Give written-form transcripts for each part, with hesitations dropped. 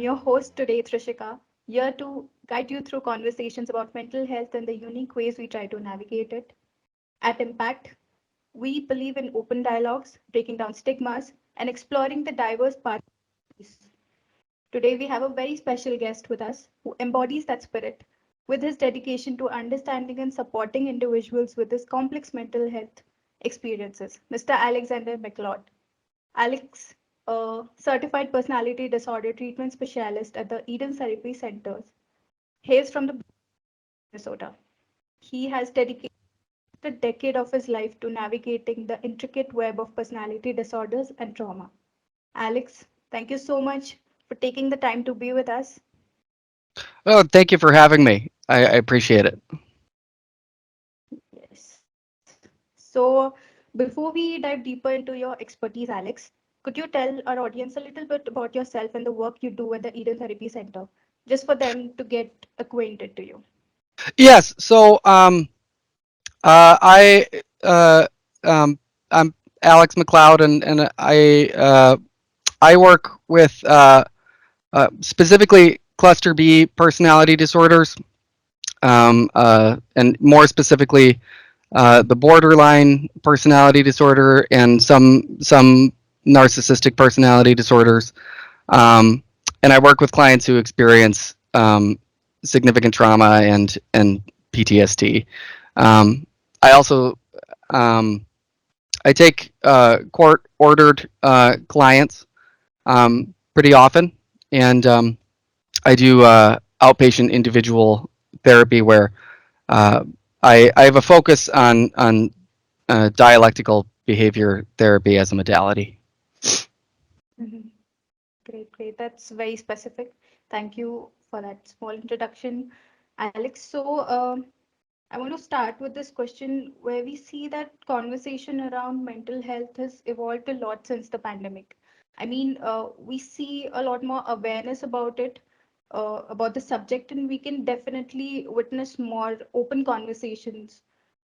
I'm your host today, Trishika, here to guide you through conversations about mental health and the unique ways we try to navigate it. At Impact, we believe in open dialogues, breaking down stigmas, and exploring the diverse parts of this. Today, we have a very special guest with us who embodies that spirit with his dedication to understanding and supporting individuals with this complex mental health experiences, Mr. Alexander Mcleod. Alex, a certified personality disorder treatment specialist at the Eden Therapy Centers, hails from the Minnesota. He has dedicated a decade of his life to navigating the intricate web of personality disorders and trauma. Alex, thank you so much for taking the time to be with us. Oh, thank you for having me. I appreciate it. Yes. So, before we dive deeper into your expertise, Alex, could you tell our audience a little bit about yourself and the work you do at the Eden Therapy Center, just for them to get acquainted to you? Yes. I um, I'm Alex Mcleod, and I work with specifically cluster B personality disorders, and more specifically the borderline personality disorder and some narcissistic personality disorders. Um, and I work with clients who experience significant trauma and PTSD. Um, I also um, I take court ordered clients pretty often, and I do outpatient individual therapy where uh, I have a focus on dialectical behavior therapy as a modality. Mhm. Great, great. That's very specific. Thank you for that small introduction, Alex. So, I want to start with this question where we see that conversation around mental health has evolved a lot since the pandemic. I mean, we see a lot more awareness about it, about the subject, and we can definitely witness more open conversations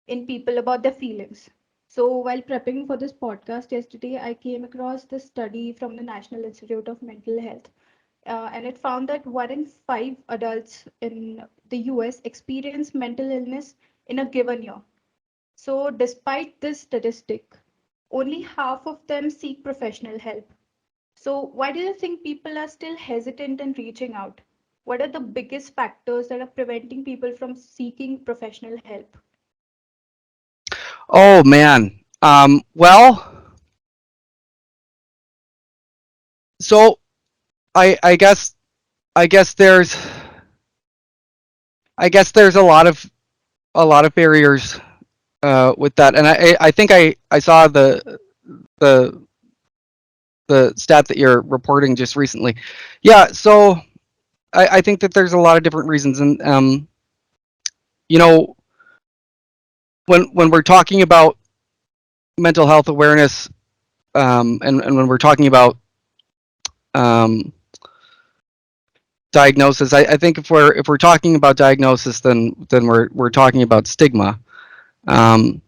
in people about their feelings. So, while prepping for this podcast yesterday, I came across this study from the National Institute of Mental Health, and it found that 1 in 5 adults in the US experience mental illness in a given year. So, despite this statistic, only half of them seek professional help. So, why do you think people are still hesitant in reaching out? What are the biggest factors that are preventing people from seeking professional help? Oh man. Well, so I guess I guess there's I guess there's a lot of barriers with that, and I think I saw the the stat that you're reporting just recently. Yeah, so I think that there's a lot of different reasons, and you know when we're talking about mental health awareness, and when we're talking about um, diagnosis, I think if we're talking about diagnosis, then we're talking about stigma, um,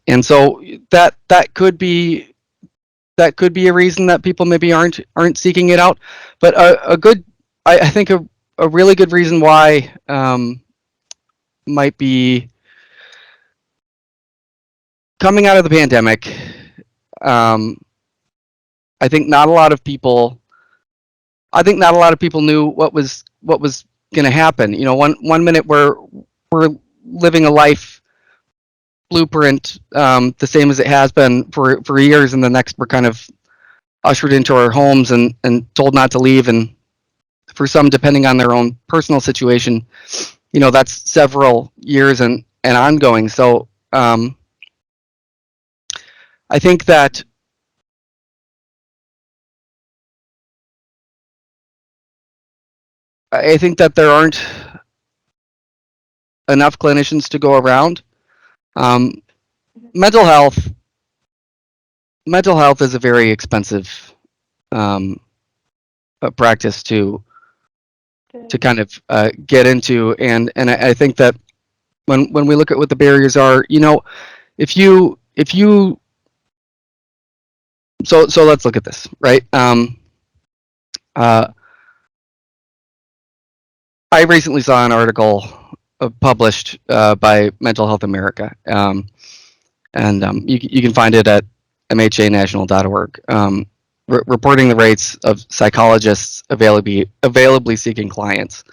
and so that could be a reason that people maybe aren't seeking it out, but a good I think a really good reason why might be coming out of the pandemic. Um, I think not a lot of people. I think not a lot of people knew what was going to happen. One minute we're living a life blueprint, the same as it has been for years, and the next we're kind of ushered into our homes and told not to leave. And for some, depending on their own personal situation, that's several years and ongoing. So I think that I think that there aren't enough clinicians to go around. Um, mental health mental health is a very expensive um, practice to Right. kind of get into, and I think that when we look at what the barriers are, if you so let's look at this, right? I recently saw an article published by Mental Health America, and you can find it at mhanational.org, reporting the rates of psychologists availably seeking clients.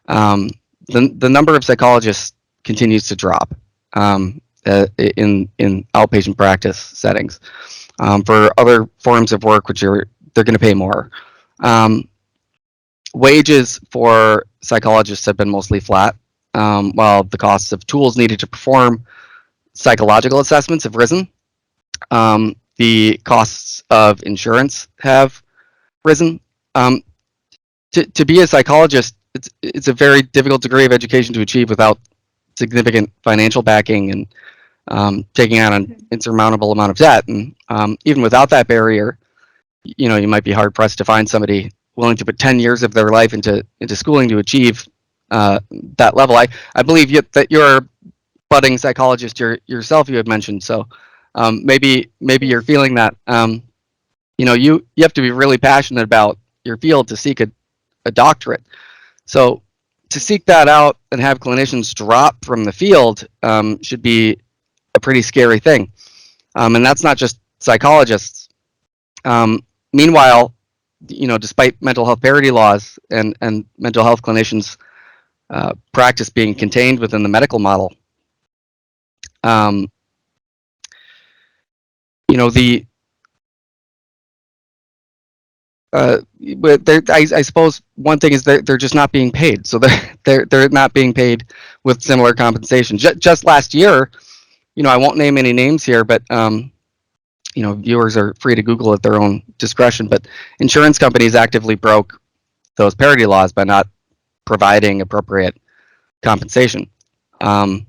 Um, the number of psychologists continues to drop in outpatient practice settings. For other forms of work, which they're going to pay more. Wages for psychologists have been mostly flat, while the costs of tools needed to perform psychological assessments have risen. The costs of insurance have risen. Um, to be a psychologist, it's a very difficult degree of education to achieve without significant financial backing and taking on an insurmountable amount of debt. And even without that barrier, you might be hard pressed to find somebody willing to put 10 years of their life into schooling to achieve that level. I believe that you're a budding psychologist yourself. You had mentioned so. Maybe you're Yes. feeling that you have to be really passionate about your field to seek a doctorate. So to seek that out and have clinicians drop from the field should be a pretty scary thing. And that's not just psychologists. Meanwhile, despite mental health parity laws and mental health clinicians' practice being contained within the medical model, um, the but I suppose one thing is they're just not being paid. So they're not being paid with similar compensation. Just last year, I won't name any names here, but viewers are free to Google at their own discretion. But insurance companies actively broke those parity laws by not providing appropriate compensation. I'm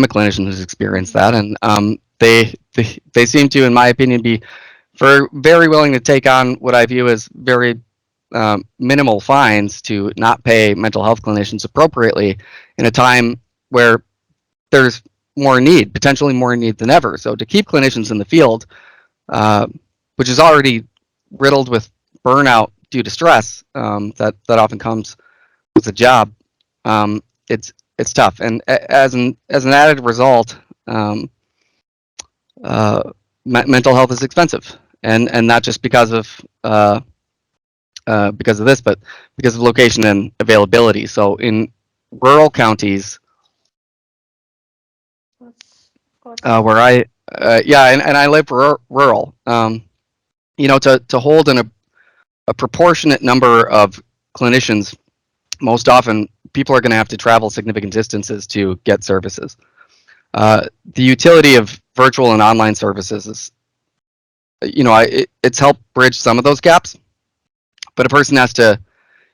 a clinician who's experienced that, and they seem to, in my opinion, be very willing to take on what I view as very minimal fines to not pay mental health clinicians appropriately in a time where there's potentially more need than ever. So to keep clinicians in the field, which is already riddled with burnout due to stress that often comes with the job, it's tough. And as an added result, uh, mental health is expensive, and not just because of this, but because of location and availability. So in rural counties, Got it. where and I live rural, to hold a proportionate number of clinicians, most often people are going to have to travel significant distances to get services. The utility of virtual and online services is, it's helped bridge some of those gaps, but a person has to,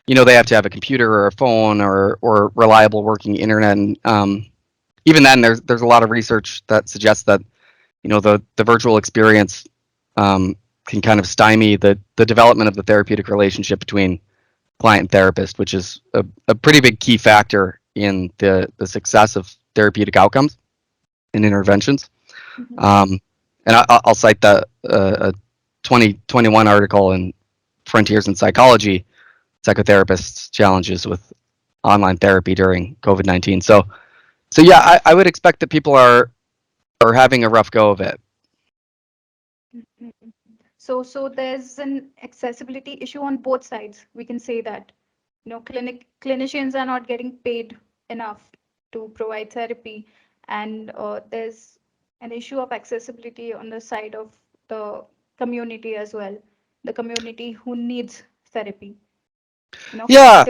they have to have a computer or a phone or reliable working internet. And even then, there's a lot of research that suggests that, the virtual experience can kind of stymie the development of the therapeutic relationship between client and therapist, which is a pretty big key factor in the success of therapeutic outcomes and interventions. Mhm. Um, and I'll cite the 2021 article in Frontiers in Psychology, psychotherapists' challenges with online therapy during COVID-19. So yeah, I would expect that people are having a rough go of it. Mhm. So there's an accessibility issue on both sides. We can say that, clinicians are not getting paid enough to provide therapy, and there's an issue of accessibility on the side of the community as well. The community who needs therapy. Yeah, well,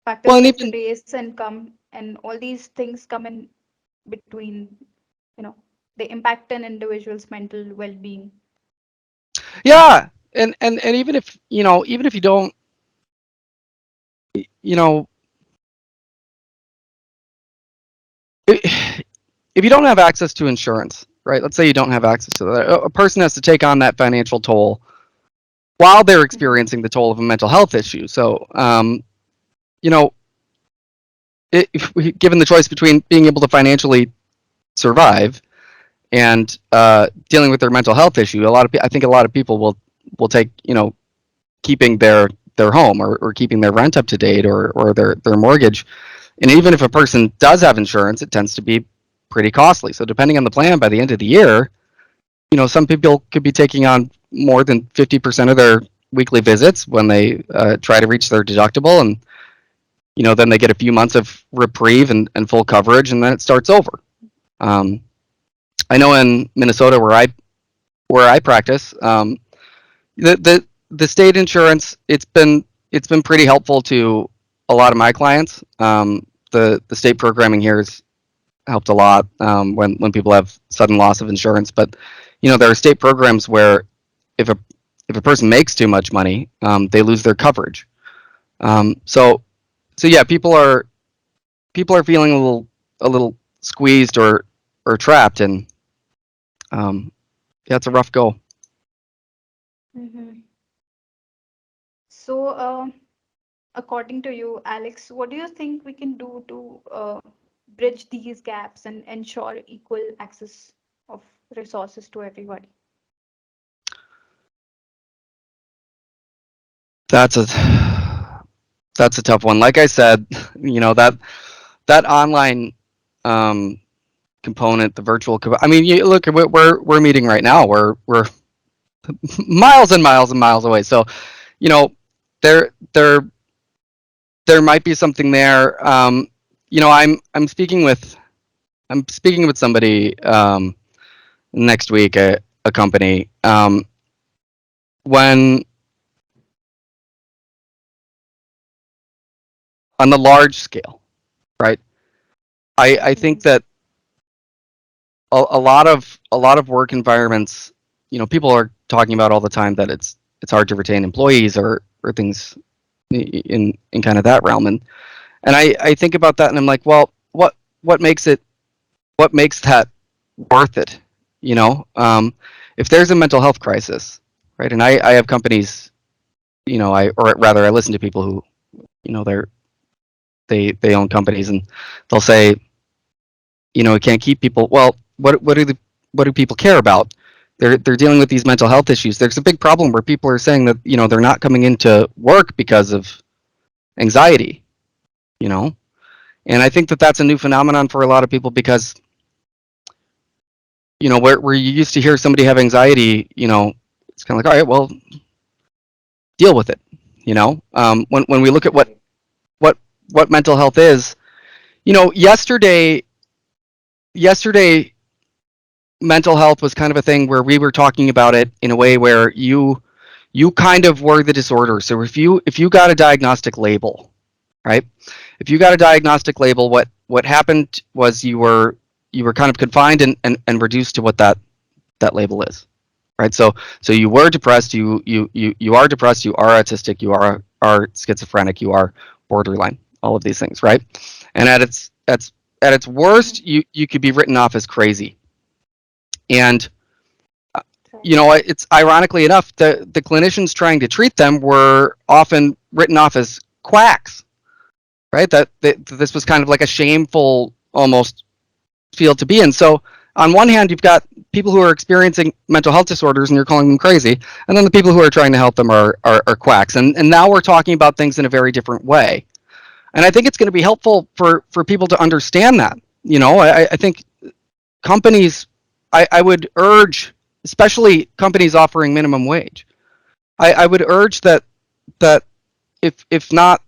Factors and like even race, income, and all these things come in between. You know, they impact an individual's mental well-being. yeah, and even if you don't, you know, if you don't have access to insurance, right? Let's say you don't have access to that, a person has to take on that financial toll while they're Mhm. experiencing the toll of a mental health issue. So, you know, given the choice between being able to financially survive and dealing with their mental health issue, I think a lot of people will take keeping their their home, or keeping their rent up to date, or their mortgage. And even if a person does have insurance, it tends to be pretty costly. So depending on the plan, by the end of the year, some people could be taking on more than 50% of their weekly visits when they try to reach their deductible, and then they get a few months of reprieve and full coverage, and then it starts over. I know in Minnesota, where I practice, the state insurance, it's been pretty helpful to a lot of my clients. The state programming here has helped a lot when people have sudden loss of insurance. But there are state programs where if a person makes too much money, they lose their coverage. So yeah, people are feeling a little squeezed or trapped, and yeah, it's a rough go. Mm-hmm. So, according to you, Alex, what do you think we can do to bridge these gaps and ensure equal access of resources to everybody? That's a tough one. Like I said, that online component, the virtual. I mean, you look, we're meeting right now. We're miles and miles and miles away. So, there might be something there. I'm speaking with somebody next week at a company. When on the large scale, right? I think that a lot of work environments, people are talking about all the time that it's hard to retain employees, or things in kind of that realm, and I think about that, and I'm like, well, what makes that worth it? If there's a mental health crisis, right? And I have companies, or rather, I listen to people who, they own companies, and they'll say, we can't keep people. Well, what do people care about? They're dealing with these mental health issues. There's a big problem where people are saying that they're not coming into work because of anxiety. And I think that that's a new phenomenon for a lot of people, because where you used to hear somebody have anxiety, it's kind of like, all right, well, deal with it. When we look at what mental health is, yesterday mental health was kind of a thing where we were talking about it in a way where you kind of were the disorder. So if you got a diagnostic label, right? If you got a diagnostic label, what happened was you were kind of confined and reduced to what that label is, right? So you were depressed, you are depressed, you are autistic, you are schizophrenic, you are borderline, all of these things, right? And at its worst, you could be written off as crazy. And it's ironically enough, the clinicians trying to treat them were often written off as quacks, right? That this was kind of like a shameful almost field to be in. So on one hand, you've got people who are experiencing mental health disorders and you're calling them crazy, and then the people who are trying to help them are quacks. And now we're talking about things in a very different way. And I think it's going to be helpful for people to understand that. I think companies, I would urge, especially companies offering minimum wage, I would urge that if not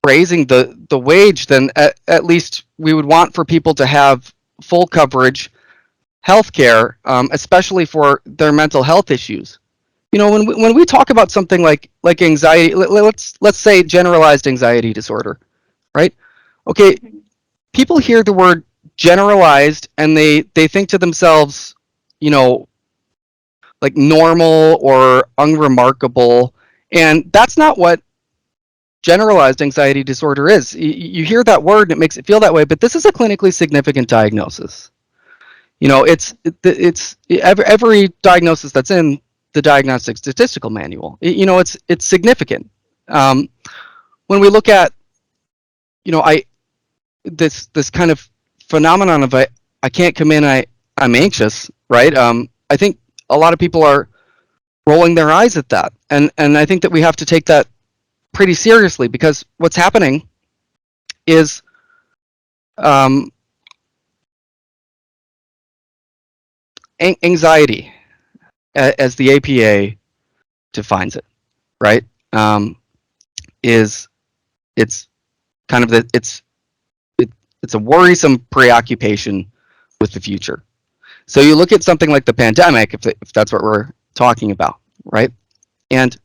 raising the wage, then at least we would want for people to have full coverage health care, especially for their mental health issues. When we talk about something like anxiety, let's say generalized anxiety disorder, right? Okay, people hear the word generalized and they think to themselves, like normal or unremarkable, and that's not what generalized anxiety disorder is. You hear that word and it makes it feel that way, but this is a clinically significant diagnosis. It's every diagnosis that's in the Diagnostic Statistical Manual. It's significant. When we look at, this kind of phenomenon of I can't come in, I'm anxious, right? I think a lot of people are rolling their eyes at that. And I think that we have to take that pretty seriously, because what's happening is um, anxiety, as the APA defines it, right? Is it's kind of it's a worrisome preoccupation with the future. So you look at something like the pandemic, if that's what we're talking about, right? And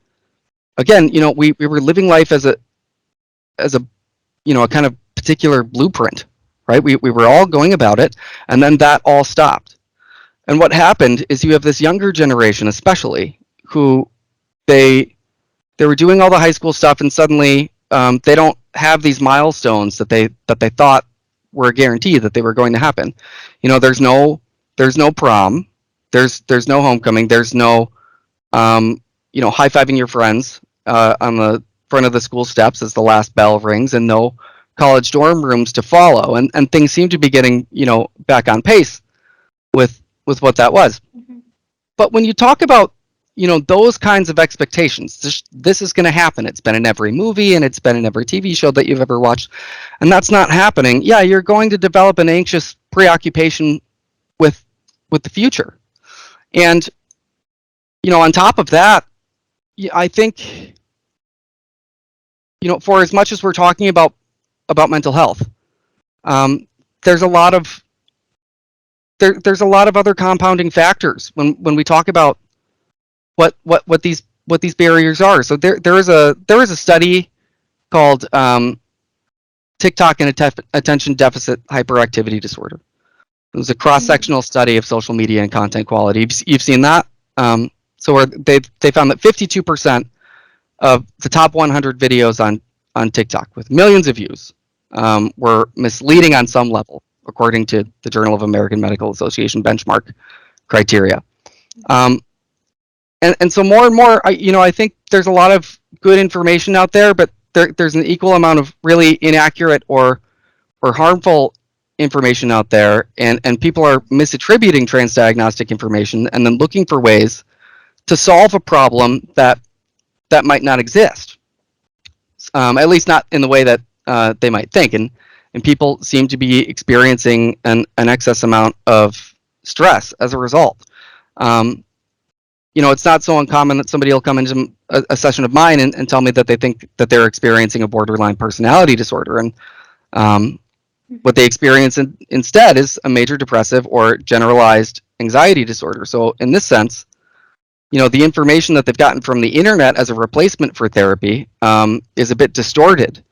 again, we were living life as a a kind of particular blueprint, right? We were all going about it, and then that all stopped. And what happened is you have this younger generation, especially, who they they were doing all the high school stuff, and suddenly they don't have these milestones that they thought were a guarantee that they were going to happen. There's no prom, there's no homecoming, there's no high fiving your friends on the front of the school steps as the last bell rings, and no college dorm rooms to follow, and things seem to be getting back on pace with what that was. Mhm. But when you talk about those kinds of expectations, this is going to happen. It's been in every movie and it's been in every TV show that you've ever watched, and that's not happening. Yeah, you're going to develop an anxious preoccupation with the future, and on top of that, I think for as much as we're talking about mental health, um, there's a lot of there's a lot of other compounding factors when we talk about what these barriers are. So there is a study called TikTok and attention deficit hyperactivity disorder. It was a Mhm. cross-sectional study of social media and content quality. You've seen that. So where they found that 52% of the top 100 videos on TikTok with millions of views were misleading on some level, according to the Journal of American Medical Association benchmark criteria. Um, and so more and more, I think there's a lot of good information out there, but there's an equal amount of really inaccurate or harmful information out there, and people are misattributing transdiagnostic information and then looking for ways to solve a problem that might not exist, at least not in the way that they might think. And people seem to be experiencing an excess amount of stress as a result. Um, it's not so uncommon that somebody will come into a session of mine and tell me that they think that they're experiencing a borderline personality disorder, and um, what Mhm. they experience instead is a major depressive or generalized anxiety disorder. So in this sense, the information that they've gotten from the internet as a replacement for therapy is a bit distorted,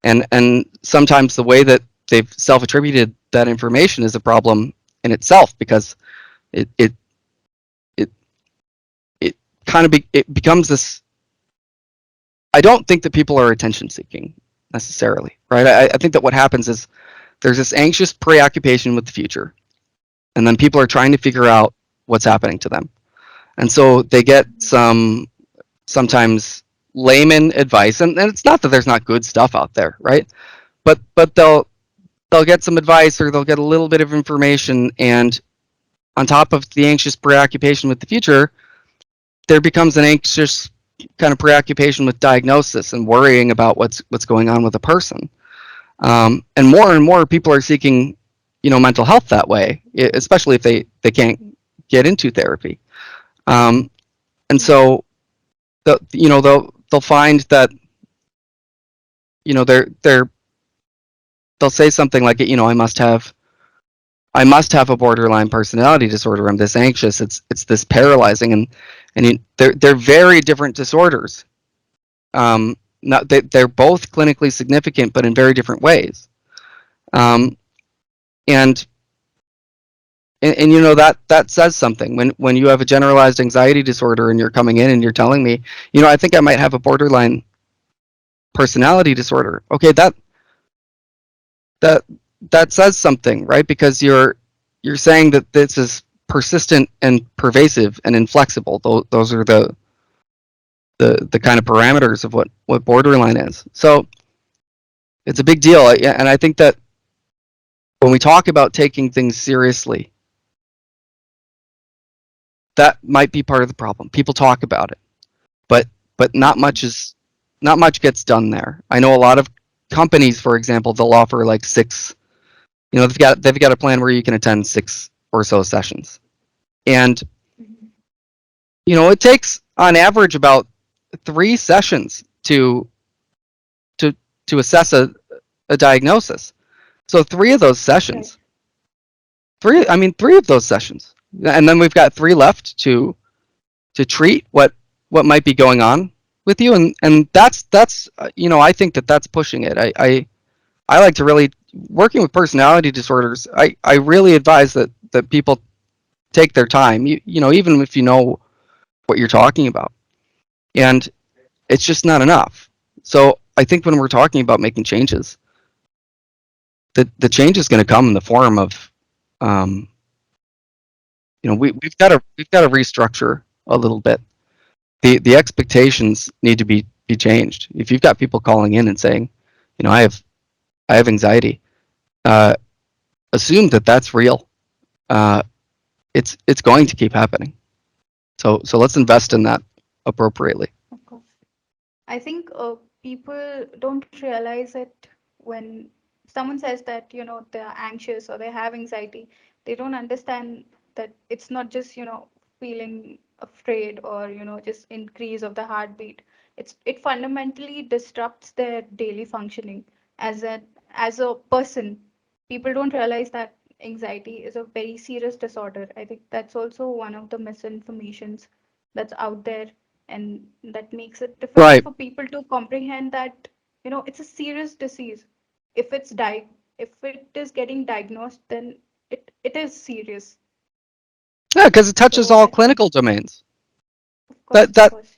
and sometimes the way that they've self-attributed that information is a problem in itself, because it it it, it kind of it becomes this. I don't think that people are attention seeking necessarily, right? I think that what happens is there's this anxious preoccupation with the future, and then people are trying to figure out what's happening to them, and so they get sometimes layman advice, and it's not that there's not good stuff out there, right? But they'll get some advice, or they'll get a little bit of information, and on top of the anxious preoccupation with the future, there becomes an anxious kind of preoccupation with diagnosis and worrying about what's going on with a person. And more people are seeking mental health that way, especially if they can't get into therapy. And Mhm. so they'll find that you know they're they'll say something like, I must have a borderline personality disorder. I'm this anxious. It's this paralyzing, and they're very different disorders. Not they're both clinically significant, but in very different ways. Um, and and that says something when you have a generalized anxiety disorder and you're coming in and you're telling me, I think I might have a borderline personality disorder. Okay, that that says something, right? Because you're saying that this is persistent and pervasive and inflexible. Those are the kind of parameters of what borderline is. So it's a big deal, and I think that when we talk about taking things seriously, that might be part of the problem. People talk about it, but not Mm-hmm. much is not much gets done there. I know a lot of companies, for example, they'll offer like six. They've got a plan where you can attend six or so sessions, and Mm-hmm. it takes on average about 3 sessions to to assess a diagnosis. So three of those Right. sessions, three of those sessions, and then we've got three left to treat what might be going on with you, and that's I think that's pushing it. I like to really working with personality disorders. I really advise that people take their time. Even if you know what you're talking about, and it's just not enough. So I think when we're talking about making changes, the change is going to come in the form of, um, we've got to restructure a little bit. The expectations need to be changed. If you've got people calling in and saying, I have anxiety, uh, assume that that's real. Uh, it's going to keep happening. So let's invest in that appropriately. Of course. I think people don't realize it when someone says that, they're anxious or they have anxiety. They don't understand that it's not just, feeling afraid or, just increase of the heartbeat. It fundamentally disrupts their daily functioning as a person. People don't realize that anxiety is a very serious disorder. I think that's also one of the misinformations that's out there, and that makes it difficult Right. for people to comprehend that it's a serious disease. If it is getting diagnosed, then it is serious. Yeah, because it touches So all clinical domains. of That course, of that course.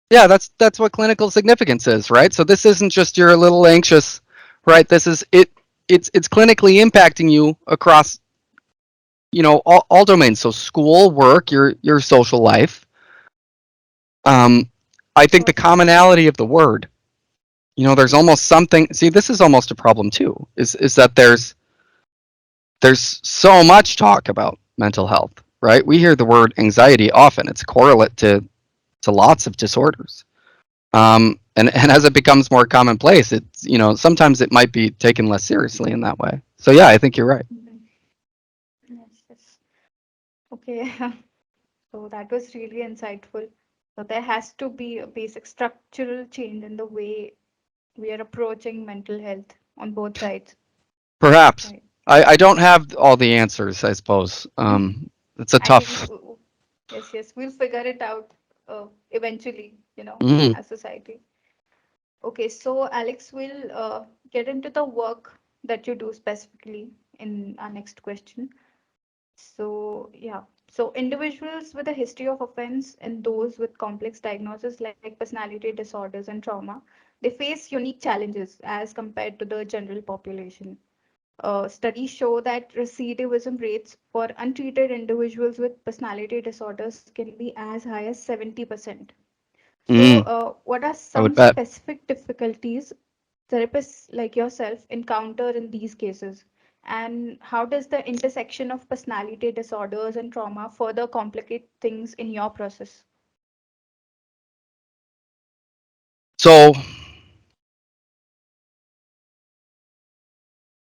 yeah, that's what clinical significance is, right? So this isn't just you're a little anxious, right? This is it. It's clinically impacting you across all domains. So school, work, your social life. Um, I Of think the course. commonality of the word. There's almost something. See, this is almost a problem too. Is that there's so much talk about mental health, right? We hear the word anxiety often. It's a correlate to lots of disorders. And as it becomes more commonplace, it's sometimes it might be taken less seriously in that way. So yeah, I think you're right. Mhm. Yes, yes. Okay. So that was really insightful. So there has to be a basic structural change in the way we are approaching mental health on both sides. Perhaps Right. I don't have all the answers. I suppose it's a I think, tough. yes, yes, we'll figure it out eventually, Mm, as society. Okay, so Alex, we'll get into the work that you do specifically in our next question. So, yeah. So, individuals with a history of offense and those with complex diagnoses like personality disorders and trauma, they face unique challenges as compared to the general population. Studies show that recidivism rates for untreated individuals with personality disorders can be as high as 70%. So, mm, what are I some would bet. specific difficulties therapists like yourself encounter in these cases? And how does the intersection of personality disorders and trauma further complicate things in your process? So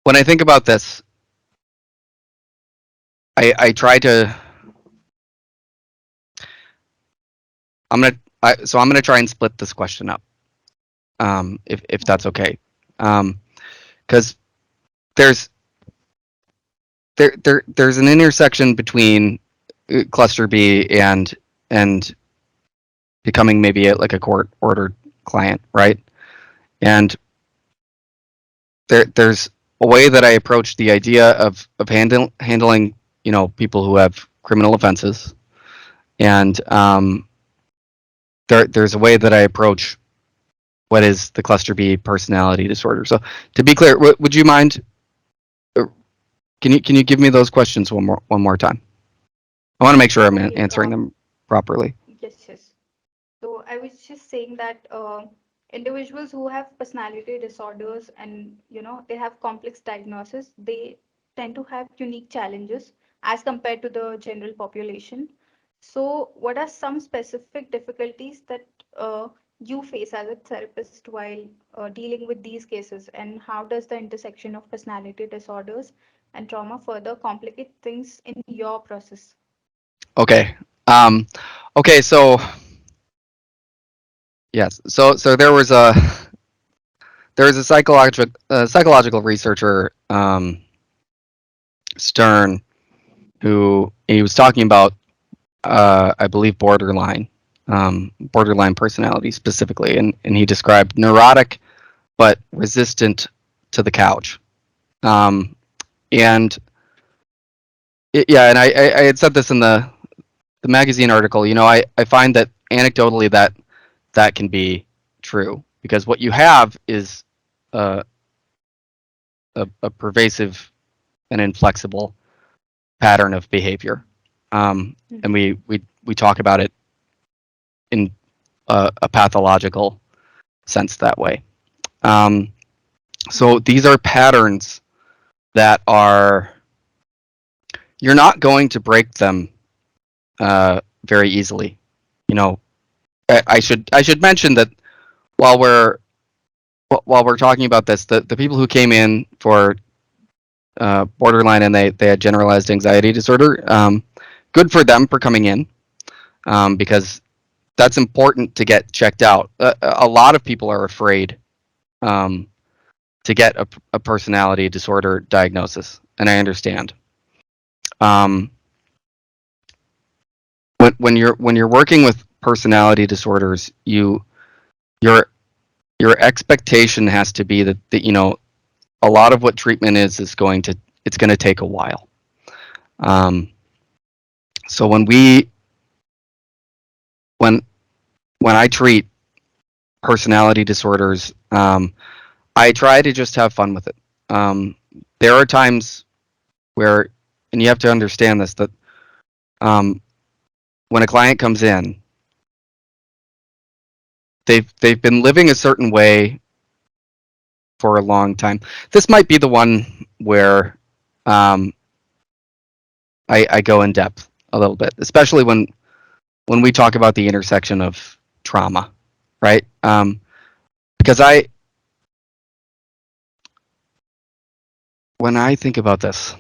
when I think about this, I try to. I'm gonna try and split this question up, if that's Okay. okay, because there's there's an intersection between cluster B and becoming maybe like a court ordered client, right? And there's a way that I approach the idea of handling people who have criminal offenses, and there's a way that I approach what is the cluster B personality disorder. So to be clear, would you mind? uh, Can you give me those questions one more time? I want to make sure I'm Okay. answering them properly. Yes, yes. So I was just saying that individuals who have personality disorders and they have complex diagnosis, they tend to have unique challenges as compared to the general population. So, what are some specific difficulties that you face as a therapist while dealing with these cases, and how does the intersection of personality disorders and trauma further complicate things in your process? Okay. Um, okay. So yes. So there was a psychological researcher, Stern, who he was talking about, I believe, borderline personality specifically, and he described neurotic but resistant to the couch. Um, and yeah, and I had said this in the magazine article. I find that anecdotally that can be true, because what you have is a, a pervasive and inflexible pattern of behavior, and Mhm. we talk about it in a pathological sense that way. Um, so Mhm. these are patterns that are, you're not going to break them very easily. You know, I should mention that while we're while we're talking about this, the people who came in for borderline and they had generalized anxiety disorder, good for them for coming in, because that's important to get checked out. A lot of people are afraid um, to get a personality disorder diagnosis, and I understand. Um, when you're working with personality disorders, your your expectation has to be that a lot of what treatment is going to it's going to take a while. Um, so when when I treat personality disorders, I try to just have fun with it. Um, there are times where, and you have to understand this, that um, when a client comes in, they've been living a certain way for a long time. This might be the one where um, I go in depth a little bit, especially when we talk about the intersection of trauma, right? Because when I think about this,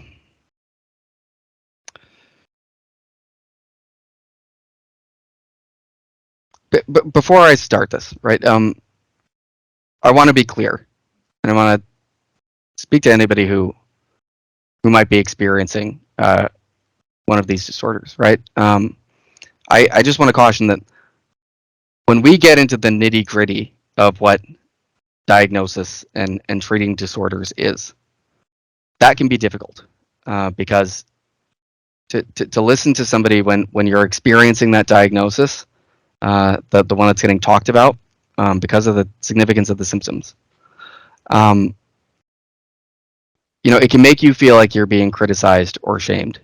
but before I start this, right? I want to be clear, and I want to speak to anybody who might be experiencing one of these disorders, right? I just want to caution that when we get into the nitty gritty of what diagnosis and treating disorders is, that can be difficult, because to listen to somebody when you're experiencing that diagnosis, the one that's getting talked about, because of the significance of the symptoms, um, it can make you feel like you're being criticized or shamed.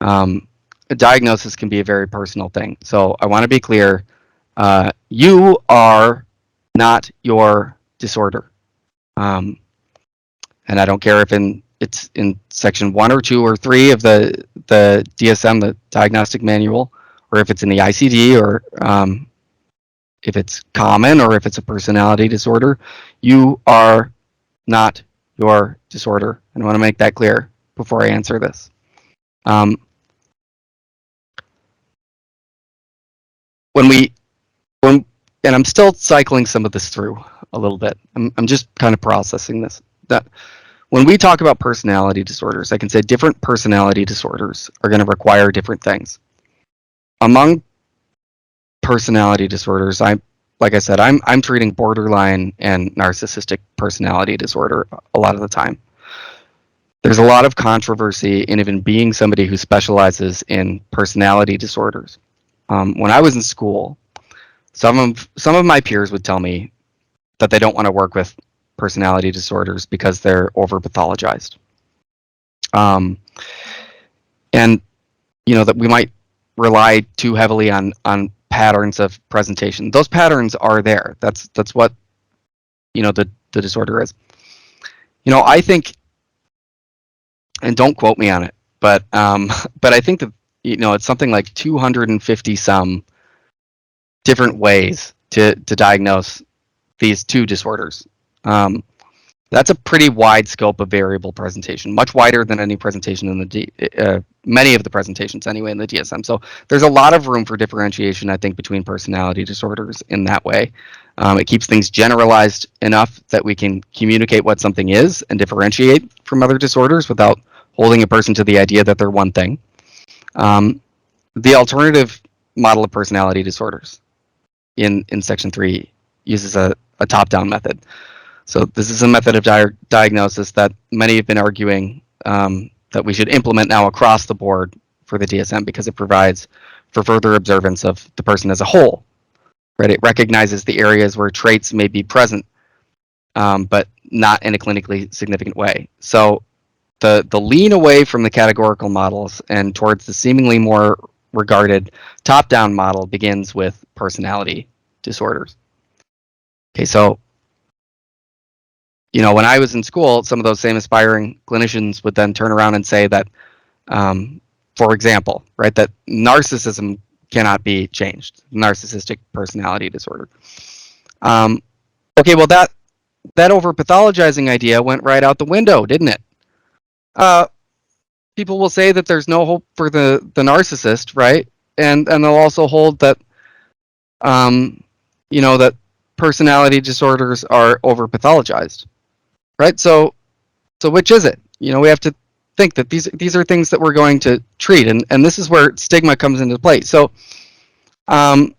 A diagnosis can be a very personal thing. So I want to be clear. You are not your disorder. Um, and I don't care if it's in section 1 or 2 or 3 of the DSM, the diagnostic manual, or if it's in the ICD, or if it's common, or if it's a personality disorder. You are not your disorder. And I want to make that clear before I answer this. Um, when we when and I'm still cycling some of this through a little bit. I'm just kind of processing this. That when we talk about personality disorders, I can say different personality disorders are going to require different things. Among personality disorders, like I said, I'm treating borderline and narcissistic personality disorder a lot of the time. There's a lot of controversy in even being somebody who specializes in personality disorders. When I was in school, some of my peers would tell me that they don't want to work with personality disorders because they're over pathologized, um, and that we might rely too heavily on patterns of presentation. Those patterns are there. That's what the disorder is. I think, and don't quote me on it, but but I think that it's something like 250 some different ways to diagnose these two disorders. That's a pretty wide scope of variable presentation, much wider than any presentation in the many of the presentations anyway in the DSM. So there's a lot of room for differentiation, I think, between personality disorders in that way. It keeps things generalized enough that we can communicate what something is and differentiate from other disorders without holding a person to the idea that they're one thing. The alternative model of personality disorders in section 3 uses a top-down method. So this is a method of diagnosis that many have been arguing that we should implement now across the board for the DSM because it provides for further observance of the person as a whole. Right? It recognizes the areas where traits may be present, but not in a clinically significant way. So the lean away from the categorical models and towards the seemingly more regarded top-down model begins with personality disorders. Okay, so when I was in school, some of those same aspiring clinicians would then turn around and say that, for example, right, that narcissism cannot be changed, narcissistic personality disorder. Okay, well that over-pathologizing idea went right out the window, didn't it? People will say that there's no hope for the narcissist, right? And they'll also hold that, that personality disorders are over-pathologized. Right, so which is it? We have to think that these are things that we're going to treat, and this is where stigma comes into play. So, there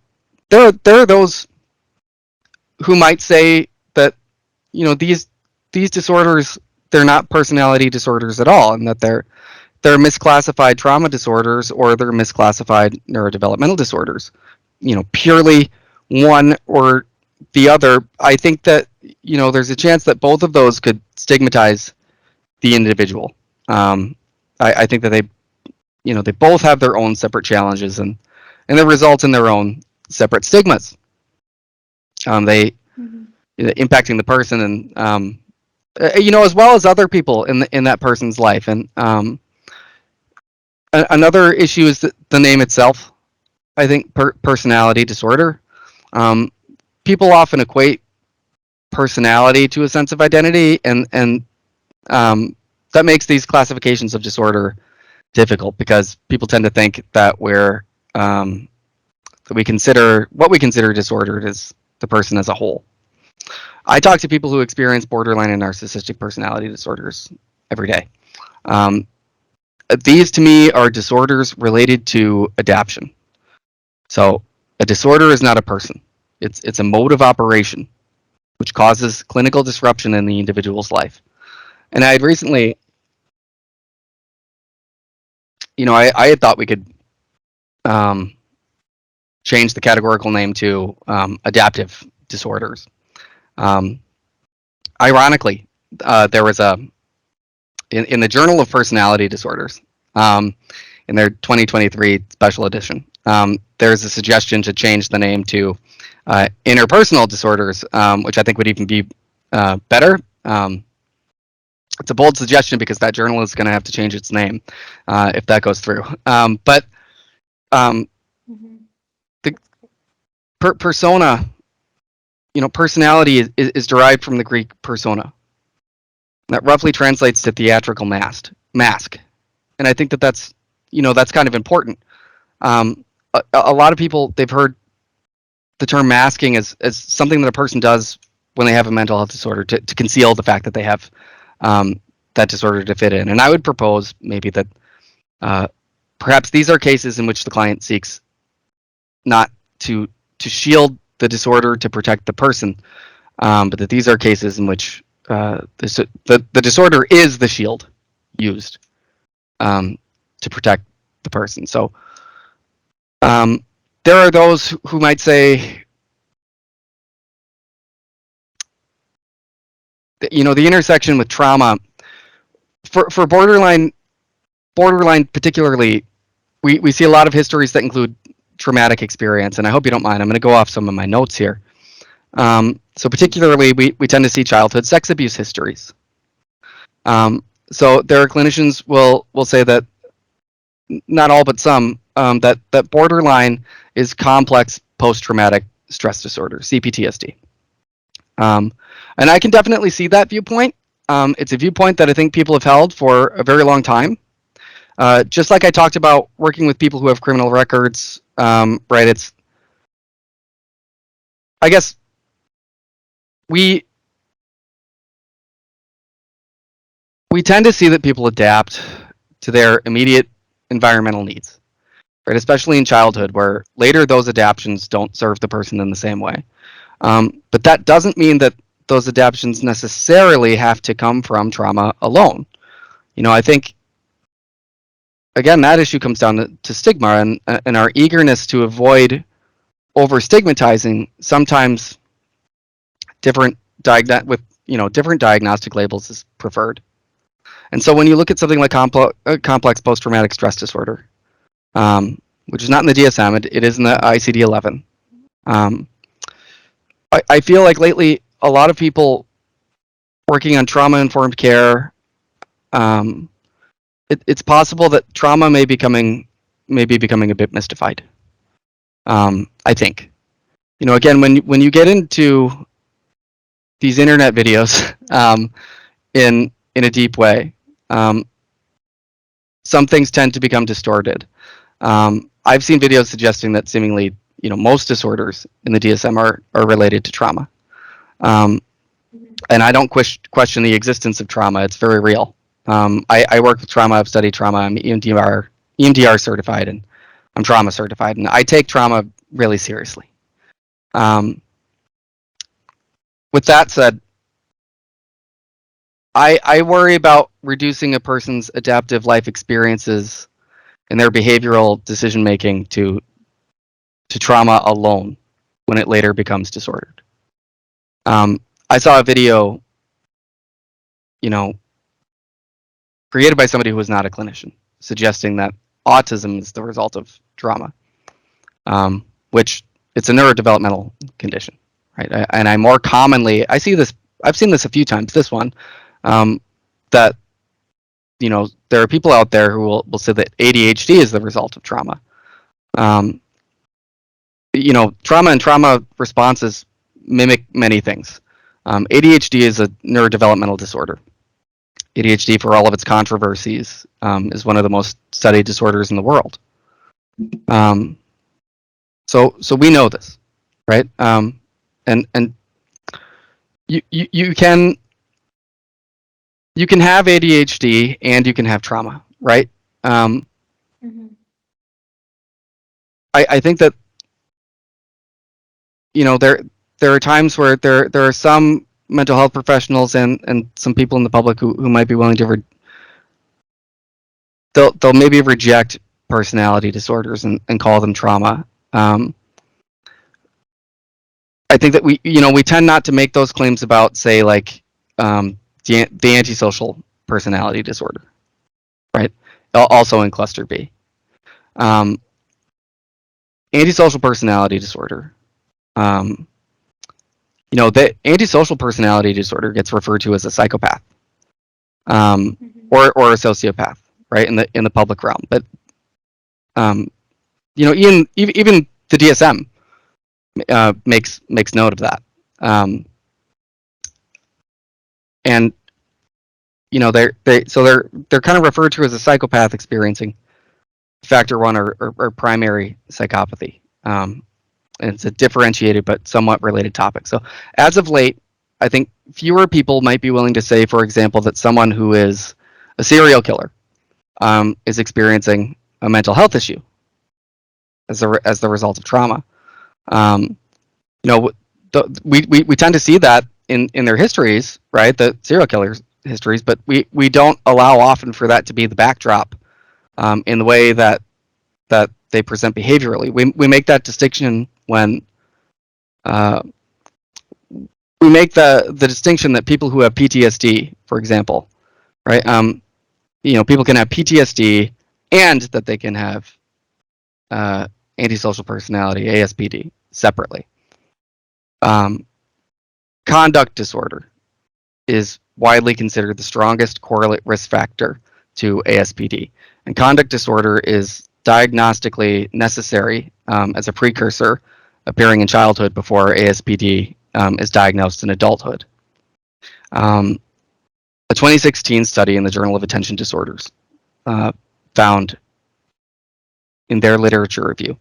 are those who might say that these disorders, they're not personality disorders at all, and that they're misclassified trauma disorders or they're misclassified neurodevelopmental disorders. Purely one or the other. I think that there's a chance that both of those could stigmatize the individual. I think that they both have their own separate challenges and they result in their own separate stigmas. They impacting the person and as well as other people in that person's life. And another issue is the name itself. I think personality disorder. People often equate personality to a sense of identity, and that makes these classifications of disorder difficult because people tend to think that that we consider what we consider disordered as the person as a whole. I talk to people who experience borderline and narcissistic personality disorders every day. These to me are disorders related to adaptation. So a disorder is not a person. It's a mode of operation which causes clinical disruption in the individual's life. And I had recently, I had thought we could change the categorical name to adaptive disorders. Ironically, there was in the Journal of Personality Disorders, in their 2023 special edition, there's a suggestion to change the name to interpersonal disorders, which I think would even be better. It's a bold suggestion because that journal is going to have to change its name if that goes through. But the persona, personality is derived from the Greek persona. That roughly translates to theatrical mask. And I think that's kind of important. A lot of people, they've heard the term masking as something that a person does when they have a mental health disorder to conceal the fact that they have that disorder to fit in. And I would propose maybe that perhaps these are cases in which the client seeks not to shield the disorder to protect the person, but that these are cases in which the disorder is the shield used to protect the person. So there are those who might say, that, the intersection with trauma for borderline particularly, we see a lot of histories that include traumatic experience, and I hope you don't mind. I'm going to go off some of my notes here. So particularly, we tend to see childhood sex abuse histories. So there are clinicians will say that not all but some that borderline is complex post-traumatic stress disorder, CPTSD. And I can definitely see that viewpoint. It's a viewpoint that I think people have held for a very long time. Just like I talked about working with people who have criminal records, right? It's, I guess, we tend to see that people adapt to their immediate environmental needs, right? Especially in childhood, where later those adaptations don't serve the person in the same way. But that doesn't mean that those adaptations necessarily have to come from trauma alone. I think, again, that issue comes down to stigma and our eagerness to avoid over stigmatizing sometimes different different diagnostic labels is preferred. And so when you look at something like complex post-traumatic stress disorder, which is not in the DSM, it is in the ICD-11. I feel like lately a lot of people working on trauma-informed care, it's possible that trauma may be becoming a bit mystified. I think, again, when you get into these internet videos in a deep way, some things tend to become distorted. I've seen videos suggesting that seemingly, most disorders in the DSM are related to trauma. And I don't question the existence of trauma. It's very real. I work with trauma. I've studied trauma. I'm EMDR certified, and I'm trauma certified, and I take trauma really seriously. With that said, I worry about reducing a person's adaptive life experiences and their behavioral decision making to trauma alone when it later becomes disordered. I saw a video, created by somebody who was not a clinician, suggesting that autism is the result of trauma, which it's a neurodevelopmental condition, right? And I've seen this a few times. This one, that there are people out there who will say that ADHD is the result of trauma. Trauma and trauma responses mimic many things. ADHD is a neurodevelopmental disorder. ADHD, for all of its controversies, is one of the most studied disorders in the world. So we know this, right? And you can have ADHD and you can have trauma, right? I think that there are times where there are some mental health professionals and some people in the public who might be willing to they'll maybe reject personality disorders and call them trauma. I think that we tend not to make those claims about, say, like the antisocial personality disorder, right? Also in cluster B. Antisocial personality disorder. The antisocial personality disorder gets referred to as a psychopath, or a sociopath, right, in the public realm. But even the DSM makes note of that, and they're kind of referred to as a psychopath experiencing factor 1 or primary psychopathy. And it's a differentiated but somewhat related topic. So as of late, I think fewer people might be willing to say, for example, that someone who is a serial killer is experiencing a mental health issue as the result of trauma. We tend to see that in their histories, right? The serial killers' histories, but we don't allow often for that to be the backdrop in the way that they present behaviorally. We make that distinction when we make the distinction that people who have PTSD, for example, right? People can have PTSD and that they can have antisocial personality, ASPD, separately. Conduct disorder is widely considered the strongest correlate risk factor to ASPD. And conduct disorder is diagnostically necessary as a precursor appearing in childhood before ASPD is diagnosed in adulthood. A 2016 study in the Journal of Attention Disorders found in their literature review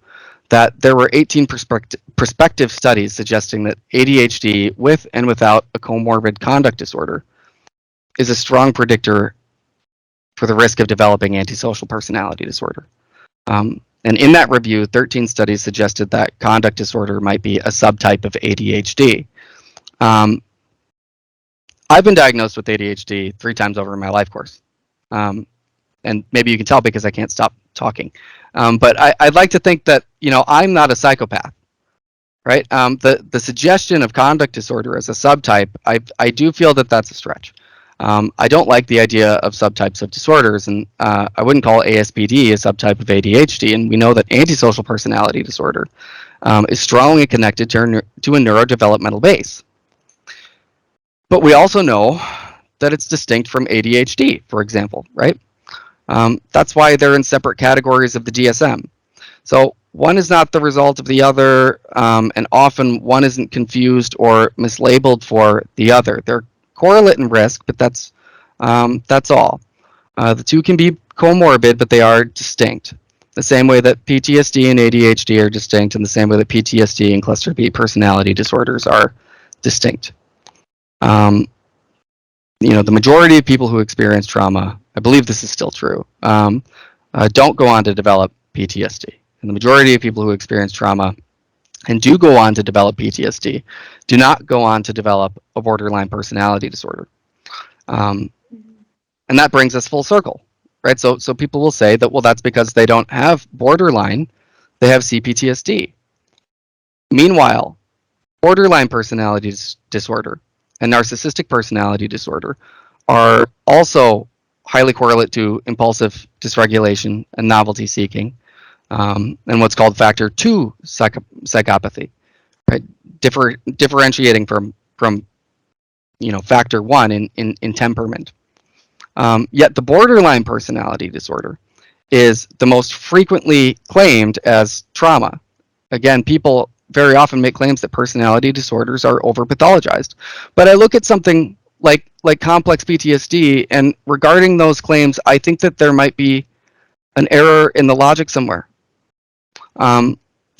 that there were 18 prospective studies suggesting that ADHD with and without a comorbid conduct disorder is a strong predictor for the risk of developing antisocial personality disorder. And in that review, 13 studies suggested that conduct disorder might be a subtype of ADHD. I've been diagnosed with ADHD 3 times over in my life course. And maybe you can tell because I can't stop talking. But I'd like to think that, I'm not a psychopath, right? The suggestion of conduct disorder as a subtype, I do feel that that's a stretch. I don't like the idea of subtypes of disorders, and I wouldn't call ASPD a subtype of ADHD, and we know that antisocial personality disorder is strongly connected to a neurodevelopmental base. But we also know that it's distinct from ADHD, for example, right? That's why they're in separate categories of the DSM. So one is not the result of the other, and often one isn't confused or mislabeled for the other. They're correlate in risk, but that's all. The two can be comorbid, but they are distinct. The same way that PTSD and ADHD are distinct, and the same way that PTSD and cluster B personality disorders are distinct. The majority of people who experience trauma, I believe this is still true, don't go on to develop PTSD. And the majority of people who experience trauma and do go on to develop PTSD do not go on to develop a borderline personality disorder. And that brings us full circle, right? So people will say that, well, that's because they don't have borderline, they have CPTSD. Meanwhile, borderline personality disorder and narcissistic personality disorder are also highly correlate to impulsive dysregulation and novelty seeking, and what's called factor 2 psychopathy, right? Differentiating from factor 1 in temperament. Yet the borderline personality disorder is the most frequently claimed as trauma. Again, people very often make claims that personality disorders are over-pathologized. But I look at something like complex PTSD, and regarding those claims, I think that there might be an error in the logic somewhere.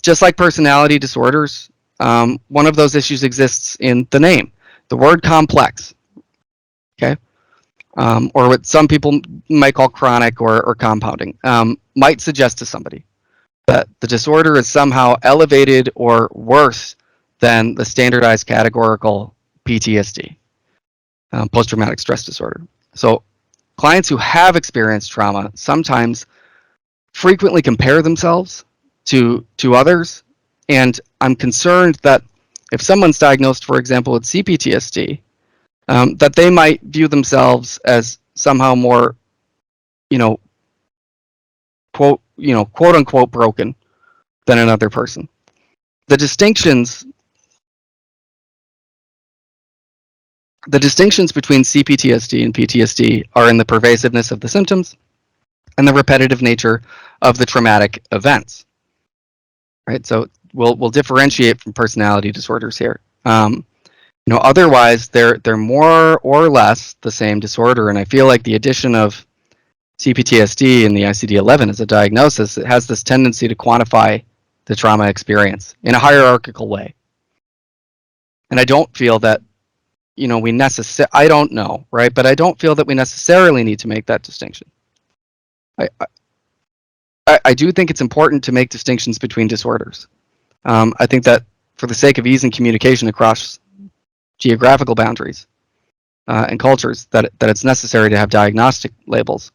Just like personality disorders, one of those issues exists in the name, the word complex, okay? Or what some people might call chronic or compounding, might suggest to somebody that the disorder is somehow elevated or worse than the standardized categorical PTSD, post-traumatic stress disorder. So clients who have experienced trauma sometimes frequently compare themselves to others, and I'm concerned that if someone's diagnosed, for example, with CPTSD, that they might view themselves as somehow more, quote unquote broken than another person. The distinctions between CPTSD and PTSD are in the pervasiveness of the symptoms and the repetitive nature of the traumatic events. Right? So we'll differentiate from personality disorders here. Otherwise they're more or less the same disorder, and I feel like the addition of CPTSD in the ICD-11 as a diagnosis, it has this tendency to quantify the trauma experience in a hierarchical way. And I don't feel that, I don't know, right? But I don't feel that we necessarily need to make that distinction. I do think it's important to make distinctions between disorders. I think that for the sake of ease in communication across geographical boundaries and cultures, that it's necessary to have diagnostic labels.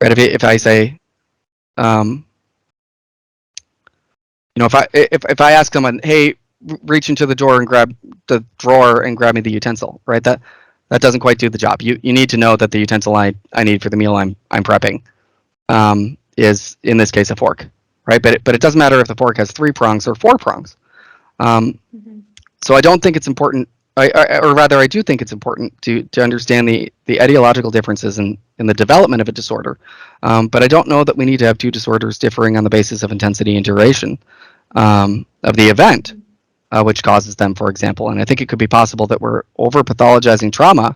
Right? If I say, if I ask someone, hey, reach into the drawer and grab me the utensil, right? That doesn't quite do the job. You need to know that the utensil I need for the meal I'm prepping is in this case a fork, right? But it doesn't matter if the fork has 3 prongs or 4 prongs. So I don't think it's important or rather, I do think it's important to understand the etiological differences in the development of a disorder. But I don't know that we need to have two disorders differing on the basis of intensity and duration of the event, which causes them, for example. And I think it could be possible that we're over pathologizing trauma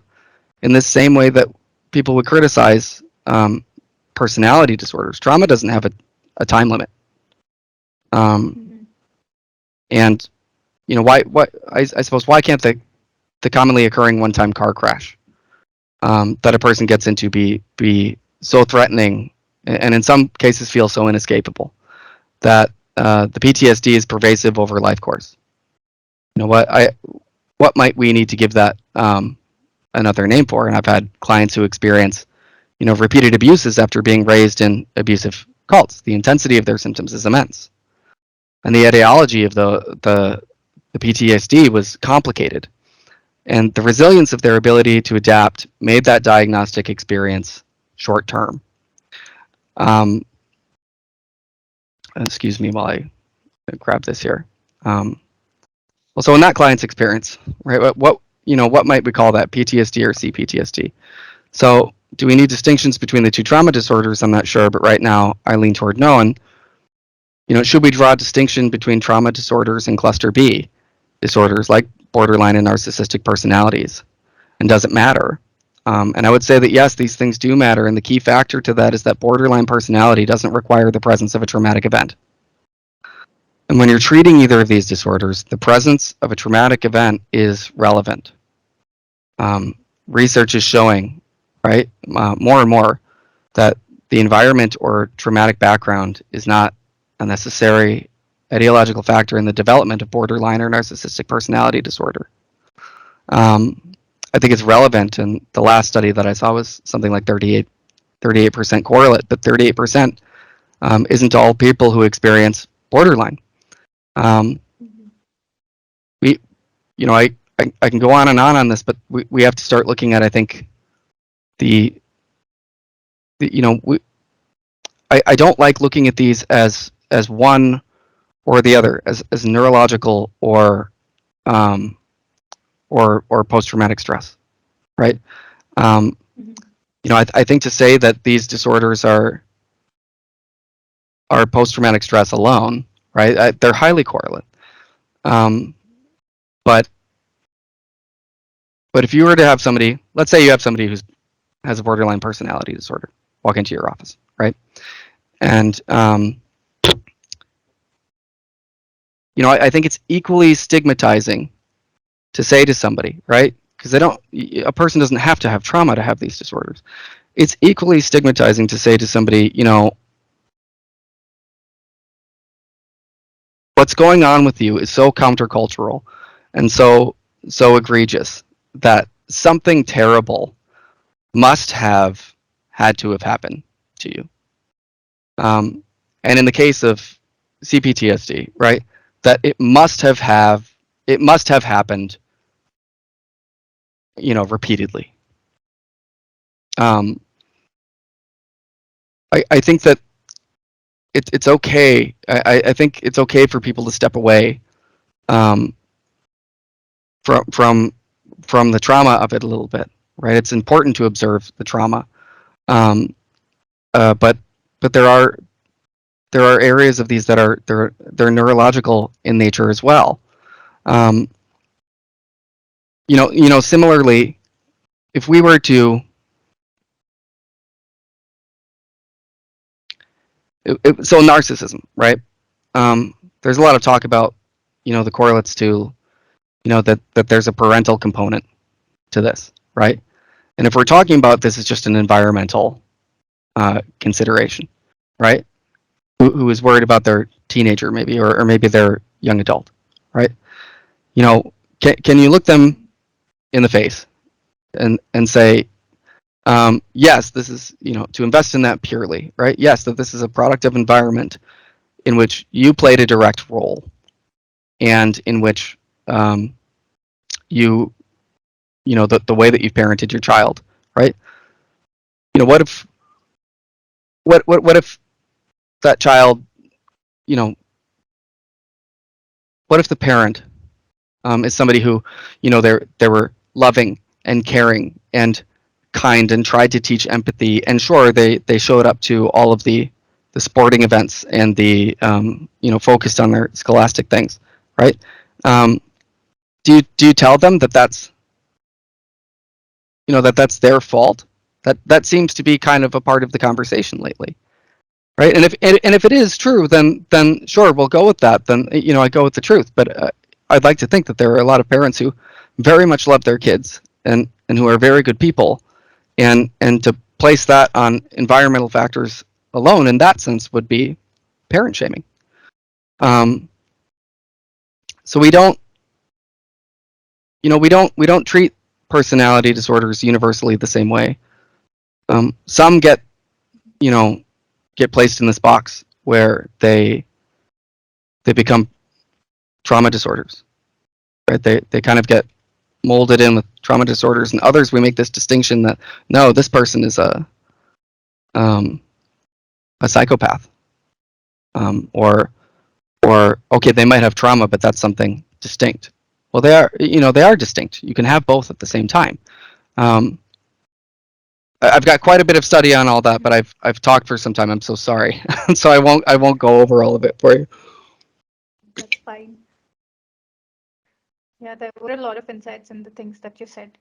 in the same way that people would criticize personality disorders. Trauma doesn't have a time limit. And why I suppose why can't the commonly occurring one-time car crash that a person gets into be so threatening, and in some cases feel so inescapable that the PTSD is pervasive over life course? What might we need to give that another name for? And I've had clients who experience repeated abuses after being raised in abusive cults. The intensity of their symptoms is immense, and the etiology of the PTSD was complicated, and the resilience of their ability to adapt made that diagnostic experience short term. Excuse me while I grab this here. Well, so in that client's experience, right, what might we call that, PTSD or CPTSD? So do we need distinctions between the two trauma disorders? I'm not sure, but right now I lean toward no. And should we draw a distinction between trauma disorders and cluster B disorders like borderline and narcissistic personalities? And does it matter? And I would say that yes, these things do matter. And the key factor to that is that borderline personality doesn't require the presence of a traumatic event. And when you're treating either of these disorders, the presence of a traumatic event is relevant. Research is showing, right, more and more, that the environment or traumatic background is not a necessary etiological factor in the development of borderline or narcissistic personality disorder. I think it's relevant, and the last study that I saw was something like 38% correlate, but 38% isn't all people who experience borderline. I can go on and on this, but we have to start looking at, I think, I don't like looking at these as one or the other, as neurological or post-traumatic stress, right? I think to say that these disorders are post-traumatic stress alone, right? They're highly correlate. But if you were to have somebody, let's say you have somebody who has a borderline personality disorder, walk into your office, right? And I think it's equally stigmatizing to say to somebody, right? Because a person doesn't have to have trauma to have these disorders. It's equally stigmatizing to say to somebody, what's going on with you is so countercultural and so egregious that something terrible must have had to have happened to you. And in the case of CPTSD, right, that it must have happened, repeatedly. I think that it's okay. I think it's okay for people to step away from the trauma of it a little bit, right? It's important to observe the trauma, but there are areas of these that are they're neurological in nature as well. Similarly, if we were to so narcissism, right? There's a lot of talk about the correlates to that there's a parental component to this, right? And if we're talking about this as just an environmental consideration, right? Who is worried about their teenager maybe, or maybe their young adult, right? Can you look them in the face and say, yes, this is, to invest in that purely, right? Yes, that this is a product of environment in which you played a direct role, and in which the way that you've parented your child, right? What if that child, what if the parent is somebody who, they were loving and caring and kind and tried to teach empathy. And sure, they showed up to all of the sporting events and the focused on their scholastic things, right? Um, do you tell them that that's their fault? That seems to be kind of a part of the conversation lately, right? And if it is true, then sure, we'll go with that. Then I go with the truth. But I'd like to think that there are a lot of parents who very much love their kids and who are very good people, and to place that on environmental factors alone in that sense would be parent shaming. Um, so we don't treat personality disorders universally the same way. Some you know get placed in this box where they become trauma disorders, right? They kind of get molded in with trauma disorders, and others we make this distinction that no, this person is um, a psychopath, or okay, they might have trauma, but that's something distinct. Well, they are distinct. You can have both at the same time. Um, I've got quite a bit of study on all that, but I've talked for some time. I'm so sorry, so I won't go over all of it for you. That's fine. Yeah, there were a lot of insights in the things that you said.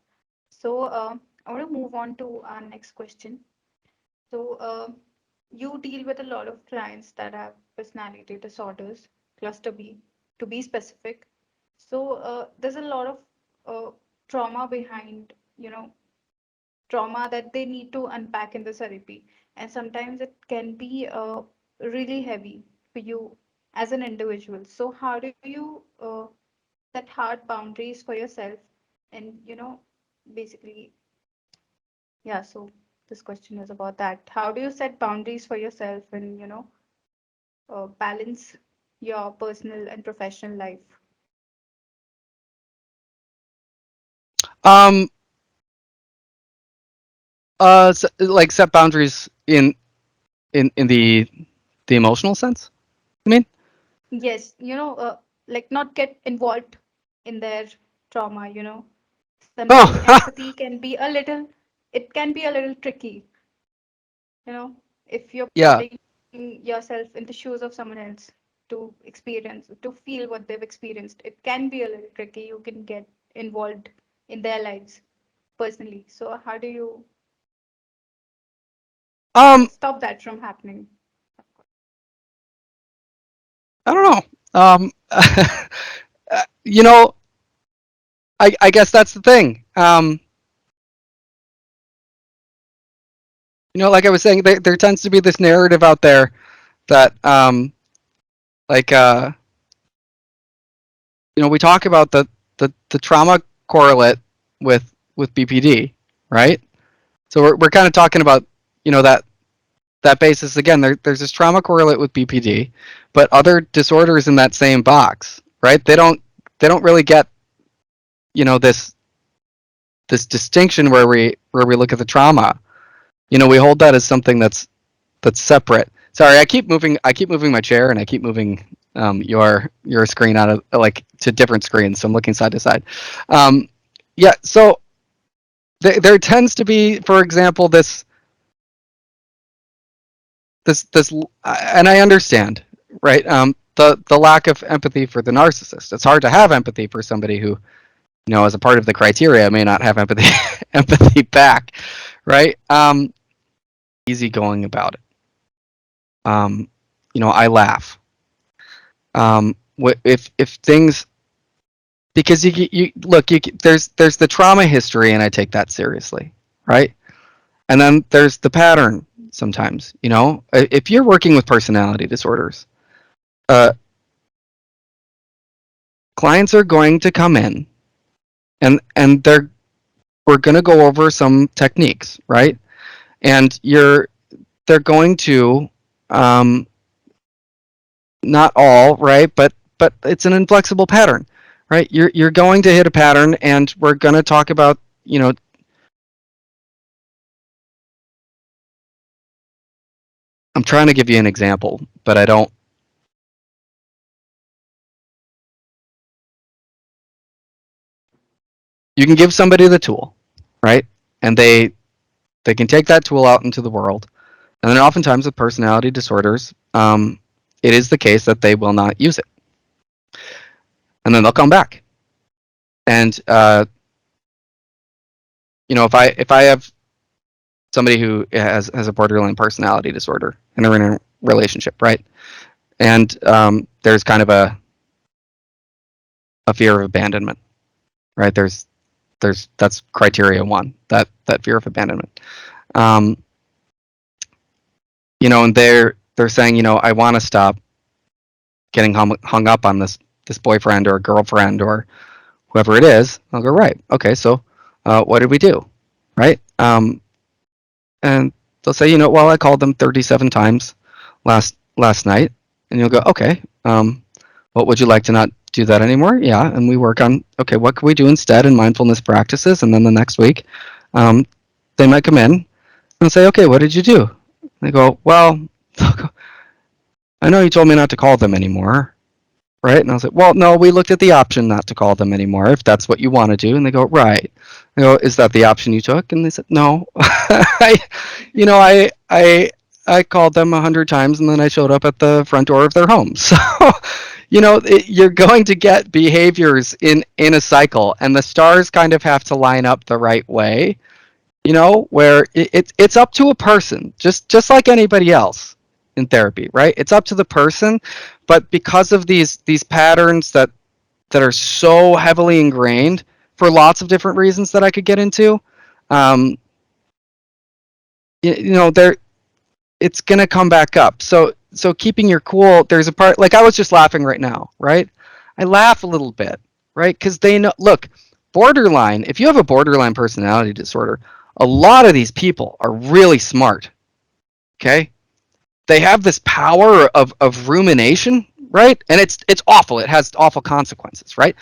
So I want to move on to our next question. So you deal with a lot of clients that have personality disorders, cluster B, to be specific. So there's a lot of uh, trauma behind, trauma that they need to unpack in the therapy. And sometimes it can be really heavy for you as an individual. So how do you set hard boundaries for yourself? And, basically, yeah, so this question is about that. How do you set boundaries for yourself and, balance your personal and professional life? Um, like set boundaries in the emotional sense. I mean, Yes, like not get involved in their trauma, sometimes oh, empathy can be a little, it can be a little tricky, if you're yeah. putting yourself in the shoes of someone else to experience, to feel what they've experienced. It can be a little tricky. You can get involved in their lives personally. So how do you Um, stop that from happening? I don't know. You know, I guess that's the thing. Like I was saying, there tends to be this narrative out there that, like, we talk about the trauma correlate with BPD, right? So we're kind of talking about, that basis again. There's this trauma correlate with BPD, but other disorders in that same box, right? They don't really get, this distinction where we look at the trauma. We hold that as something that's separate. Sorry, I keep moving my chair, and I keep moving your screen out of, like, to different screens. So I'm looking side to side. Yeah. So there tends to be, for example, this, and I understand, right? The lack of empathy for the narcissist. It's hard to have empathy for somebody who, as a part of the criteria, may not have empathy empathy back, right? Easy going about it. I laugh. If things, because you look, there's the trauma history, and I take that seriously, right? And then there's the pattern. Sometimes, if you're working with personality disorders, uh, clients are going to come in, and we're going to go over some techniques, right? And they're going to, um, not all, right, but it's an inflexible pattern, right? You're going to hit a pattern, and we're going to talk about, I'm trying to give you an example, but I don't. you can give somebody the tool, right? And they can take that tool out into the world. And then oftentimes with personality disorders, it is the case that they will not use it. And then they'll come back. And if I have somebody who has a borderline personality disorder and they're in a relationship, right? And there's kind of a fear of abandonment, right? There's that's criteria one, that fear of abandonment. And they're saying, I want to stop getting hung up on this boyfriend or girlfriend or whoever it is. I'll go, right, okay, so what did we do, right? And they'll say, well, I called them 37 times last night, and you'll go, okay, what would you like to not do that anymore? Yeah, and we work on, okay, what can we do instead in mindfulness practices? And then the next week, they might come in and say, okay, what did you do? And they go, well, I know you told me not to call them anymore, right? And I was like, well, no, we looked at the option not to call them anymore, if that's what you want to do. And they go, right. I go, is that the option you took? And they said, no. I called them 100 times and then I showed up at the front door of their home. So, you're going to get behaviors in a cycle, and the stars kind of have to line up the right way, where it's up to a person, just like anybody else in therapy, right? It's up to the person, but because of these patterns that are so heavily ingrained for lots of different reasons that I could get into, they're it's gonna come back up. So keeping your cool. There's a part, like I was just laughing right now, right? I laugh a little bit, right? Because they know. Look, borderline. If you have a borderline personality disorder, a lot of these people are really smart. Okay, they have this power of rumination, right? And it's awful. It has awful consequences, right?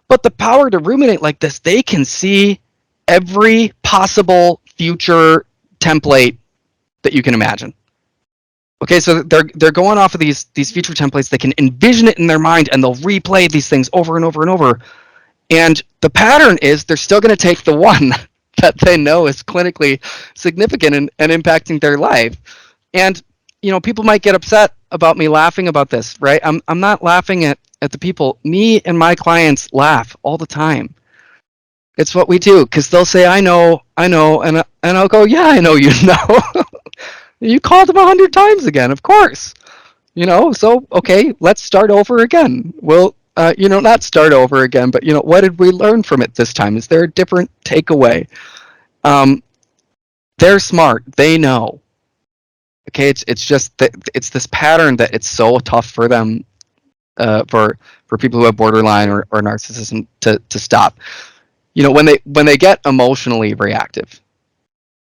But the power to ruminate like this, they can see every possible future template that you can imagine. Okay, so they're going off of these future templates. They can envision it in their mind, and they'll replay these things over and over and over. And the pattern is they're still going to take the one that they know is clinically significant and impacting their life. And people might get upset about me laughing about this, right? I'm not laughing at the people. Me and my clients laugh all the time. It's what we do, because they'll say, I know, and I'll go, yeah, I know you know. You called them 100 times again, of course. So, okay, let's start over again. Well, not start over again, but, what did we learn from it this time? Is there a different takeaway? They're smart. They know. Okay, it's just that it's this pattern that it's so tough for them, for people who have borderline or narcissism to stop. When they get emotionally reactive.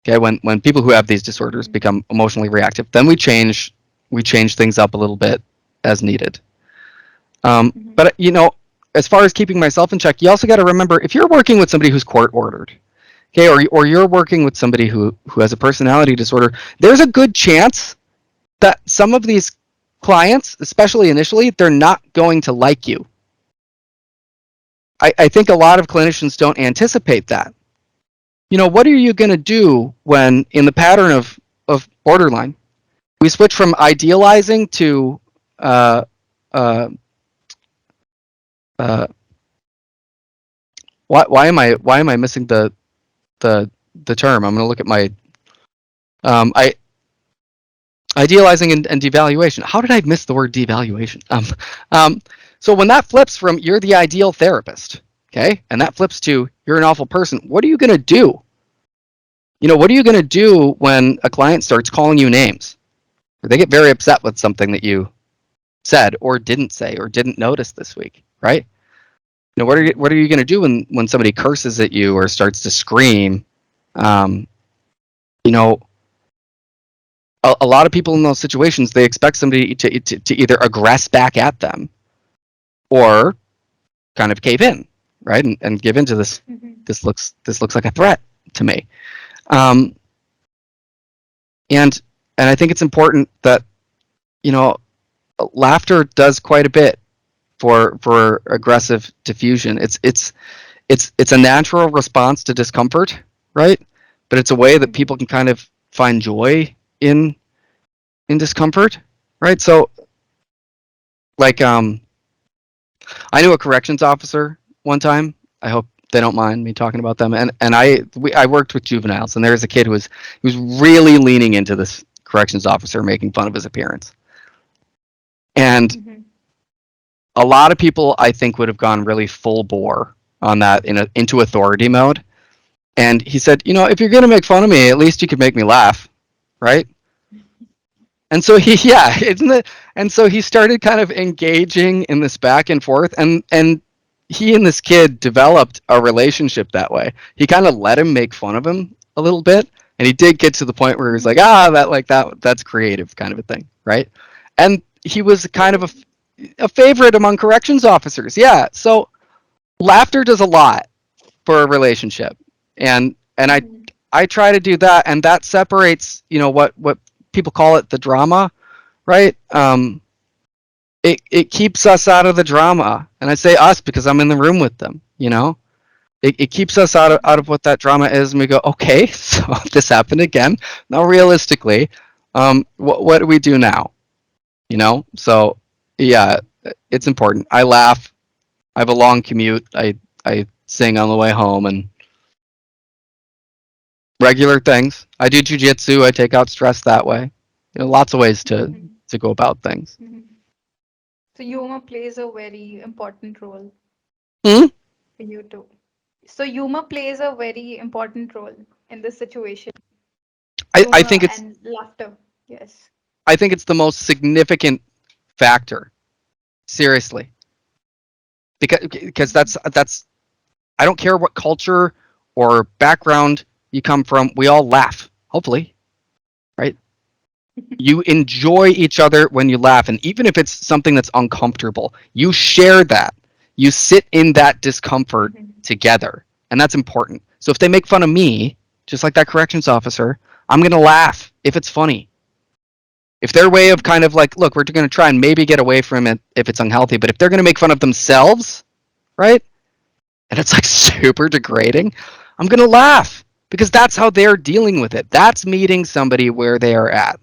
Okay, when people who have these disorders become emotionally reactive, then we change things up a little bit as needed. But as far as keeping myself in check, you also got to remember, if you're working with somebody who's court ordered, okay, or you're working with somebody who has a personality disorder, there's a good chance that some of these clients, especially initially, they're not going to like you. I think a lot of clinicians don't anticipate that. What are you going to do when, in the pattern of borderline, we switch from idealizing to why am I missing the term? I'm going to look at my idealizing and devaluation. How did I miss the word devaluation? So when that flips from you're the ideal therapist, okay, and that flips to you're an awful person, what are you going to do? What are you going to do when a client starts calling you names? Or they get very upset with something that you said or didn't say or didn't notice this week, right? What are you going to do when somebody curses at you or starts to scream? A lot of people in those situations, they expect somebody to either aggress back at them or kind of cave in, right, and give into this. Mm-hmm. This looks like a threat to me. And I think it's important that laughter does quite a bit for aggressive diffusion. It's it's a natural response to discomfort, right? But it's a way that people can kind of find joy in discomfort, right? So like I knew a corrections officer one time. I hope they don't mind me talking about them. And I worked with juveniles, and there was a kid who was really leaning into this corrections officer, making fun of his appearance. And a lot of people, I think, would have gone really full bore on that into authority mode. And he said, if you're gonna make fun of me, at least you could make me laugh, right? And so yeah, isn't it? And so he started kind of engaging in this back and forth, and he and this kid developed a relationship that way. He kind of let him make fun of him a little bit, and he did get to the point where he was like, that's creative kind of a thing, right? And he was kind of a favorite among corrections officers. Yeah, so laughter does a lot for a relationship, and I try to do that, and that separates, what people call it the drama, right? It keeps us out of the drama, and I say us because I'm in the room with them. It keeps us out of what that drama is, and we go, okay, so this happened again. Now, realistically, what do we do now? So yeah, it's important. I laugh. I have a long commute. I sing on the way home, and regular things. I do jujitsu. I take out stress that way. Lots of ways to go about things. So humor plays a very important role Hmm? for you too. So humor plays a very important role in this situation. I Humor think it's and laughter. Yes. I think it's the most significant factor. Seriously, because that's I don't care what culture or background you come from. We all laugh. Hopefully, right? You enjoy each other when you laugh, and even if it's something that's uncomfortable, you share that. You sit in that discomfort together, and that's important. So if they make fun of me, just like that corrections officer, I'm gonna laugh if it's funny. If their way of kind of like, look, we're going to try and maybe get away from it if it's unhealthy, but if they're going to make fun of themselves, right? And it's like super degrading, I'm going to laugh because that's how they're dealing with it. That's meeting somebody where they are at.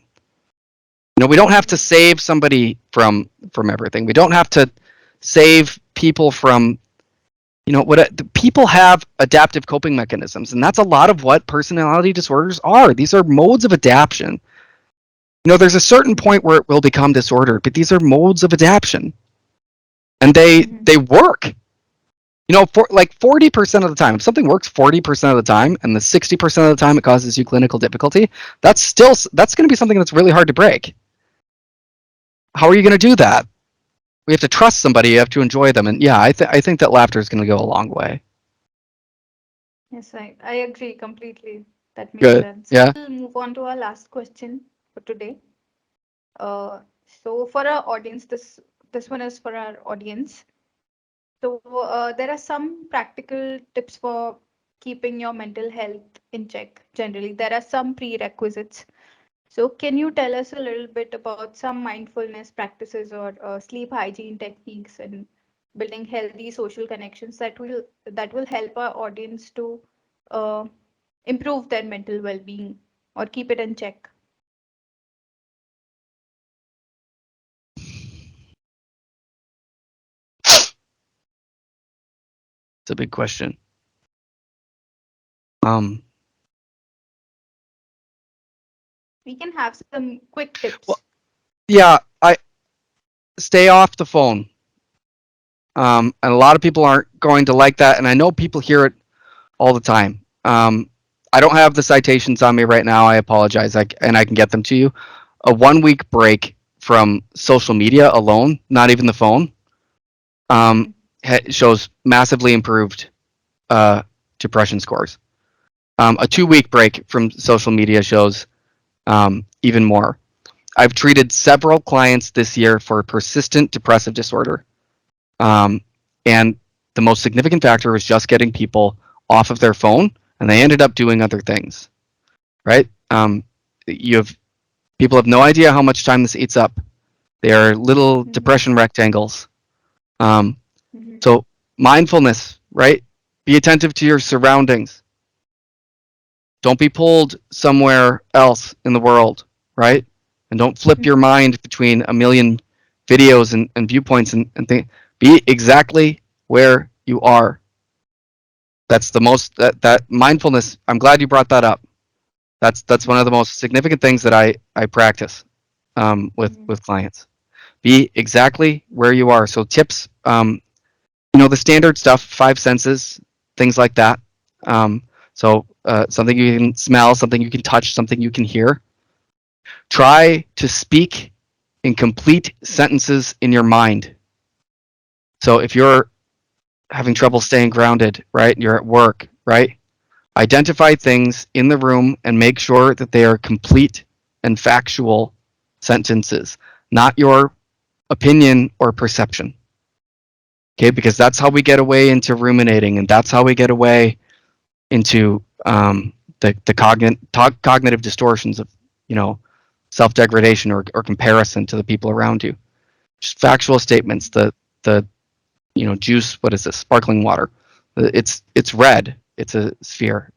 We don't have to save somebody from everything. We don't have to save people from, people have adaptive coping mechanisms, and that's a lot of what personality disorders are. These are modes of adaptation. There's a certain point where it will become disordered, but these are modes of adaptation, and they work. For like 40% of the time, if something works 40% of the time, and the 60% of the time it causes you clinical difficulty, that's going to be something that's really hard to break. How are you going to do that? We have to trust somebody. You have to enjoy them, and yeah, I think that laughter is going to go a long way. Yes, I agree completely. That makes Good. sense. Yeah. We'll move on to our last question for today. Uh, so for our audience, this one is for our audience. So there are some practical tips for keeping your mental health in check. Generally, there are some prerequisites. So can you tell us a little bit about some mindfulness practices or sleep hygiene techniques and building healthy social connections that will help our audience to uh, improve their mental well-being or keep it in check? It's a big question. Um. We can have some quick tips. Well, yeah. I stay off the phone. And a lot of people aren't going to like that, and I know people hear it all the time. I don't have the citations on me right now. I apologize, and I can get them to you. A 1 week break from social media alone, not even the phone, um, shows massively improved depression scores. A 2 week break from social media shows even more. I've treated several clients this year for persistent depressive disorder. And the most significant factor was just getting people off of their phone, and they ended up doing other things, right? You have People have no idea how much time this eats up. They are little depression rectangles. Um, Mhm. so mindfulness, right? Be attentive to your surroundings. Don't be pulled somewhere else in the world, right? And don't flip your mind between a million videos and viewpoints and things. Be exactly where you are. That's the most that mindfulness. I'm glad you brought that up. That's one of the most significant things that I practice with clients. Be exactly where you are. So tips, the standard stuff, five senses, things like that. Something you can smell, something you can touch, something you can hear. Try to speak in complete sentences in your mind. So if you're having trouble staying grounded, right, you're at work, right, identify things in the room and make sure that they are complete and factual sentences, not your opinion or perception. Okay, because that's how we get away into ruminating, and that's how we get away into the cognitive distortions of, self-degradation or comparison to the people around you. Just factual statements. The juice. What is this? Sparkling water. It's red. It's a sphere.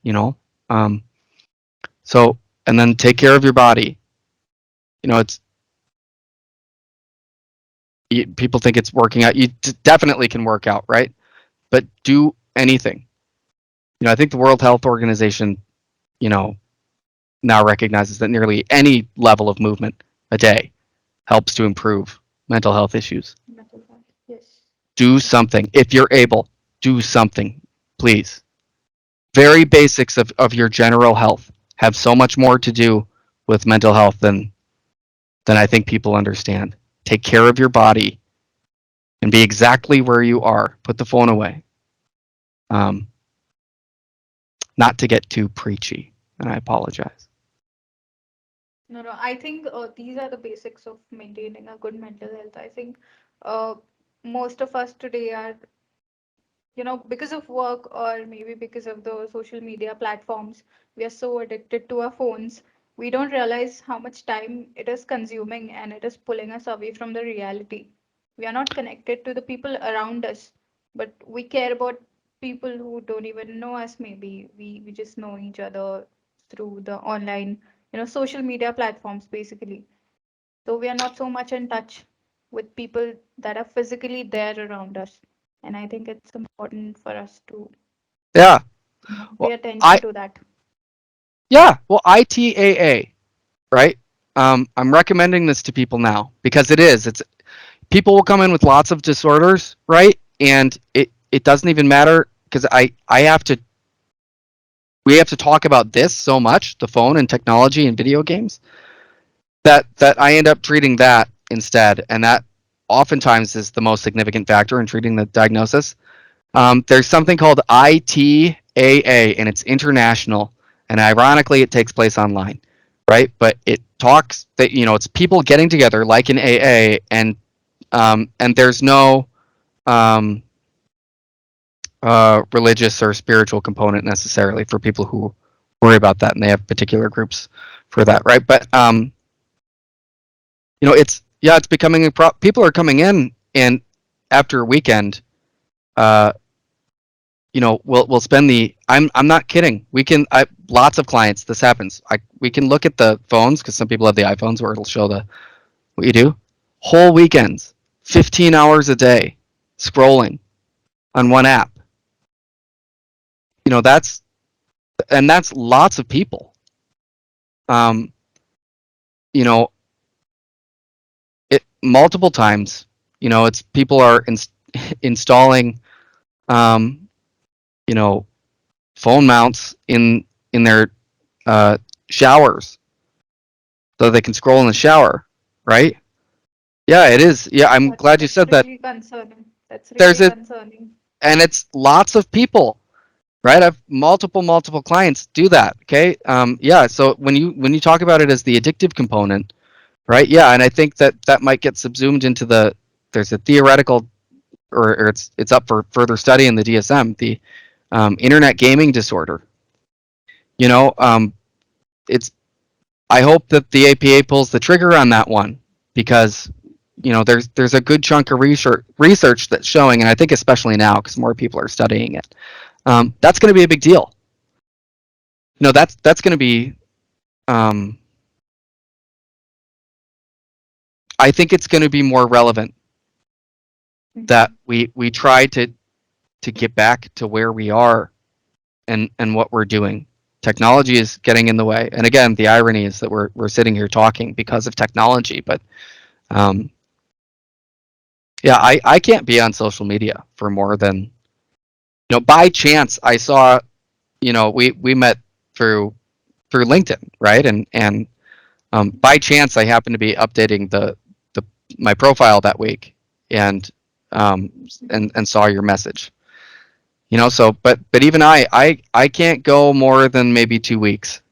So, and then take care of your body. It's people think it's working out. You definitely can work out, right? But do anything. I think the World Health Organization, now recognizes that nearly any level of movement a day helps to improve mental health issues. Mental health. Yes. Do something. If you're able, do something, please. Very basics of your general health have so much more to do with mental health than I think people understand. Take care of your body and be exactly where you are. Put the phone away. Not to get too preachy, and I apologize. No, no, I think these are the basics of maintaining a good mental health. I think uh, most of us today are, because of work or maybe because of the social media platforms, we are so addicted to our phones. We don't realize how much time it is consuming and it is pulling us away from the reality. We are not connected to the people around us, but we care about people who don't even know us, maybe. We just know each other through the online, social media platforms, basically. So we are not so much in touch with people that are physically there around us. And I think it's important for us to Yeah. pay Well, attention to that. ITAA, right? I'm recommending this to people now because it's people will come in with lots of disorders, right? And it doesn't even matter because I have to we have to talk about this so much, the phone and technology and video games, that I end up treating that instead, and that oftentimes is the most significant factor in treating the diagnosis. There's something called ITAA, and it's international, and ironically, it takes place online, right? But it talks that it's people getting together like in AA, and there's no um, religious or spiritual component necessarily for people who worry about that, and they have particular groups for that, right? But it's becoming people are coming in, and after a weekend, uh, we'll spend I'm not kidding. We can lots of clients this happens. We can look at the phones because some people have the iPhones where it'll show what you do. Whole weekends, 15 hours a day, scrolling on one app. That's lots of people. Um, you know, it multiple times. It's people are installing, um, you know, phone mounts in their showers so they can scroll in the shower, right? Yeah, it is. Yeah, I'm glad you That's said that. really concerning. That's There's really it, concerning. and it's lots of people, right? I've multiple clients do that. Okay, yeah. So when you talk about it as the addictive component, right? Yeah, and I think that might get subsumed into there's a theoretical, or it's up for further study in the DSM, the internet gaming disorder. You know, it's I hope that the APA pulls the trigger on that one because there's a good chunk of research that's showing, and I think especially now because more people are studying it, That's going to be a big deal. That's going to be. Um, I think it's going to be more relevant that Mhm. we try to get back to where we are and what we're doing. Technology is getting in the way, and again, the irony is that we're sitting here talking because of technology. But um, yeah, I can't be on social media for more than by chance I saw we met through LinkedIn, right? And by chance I happened to be updating the my profile that week and um, and saw your message. So but even I can't go more than maybe 2 weeks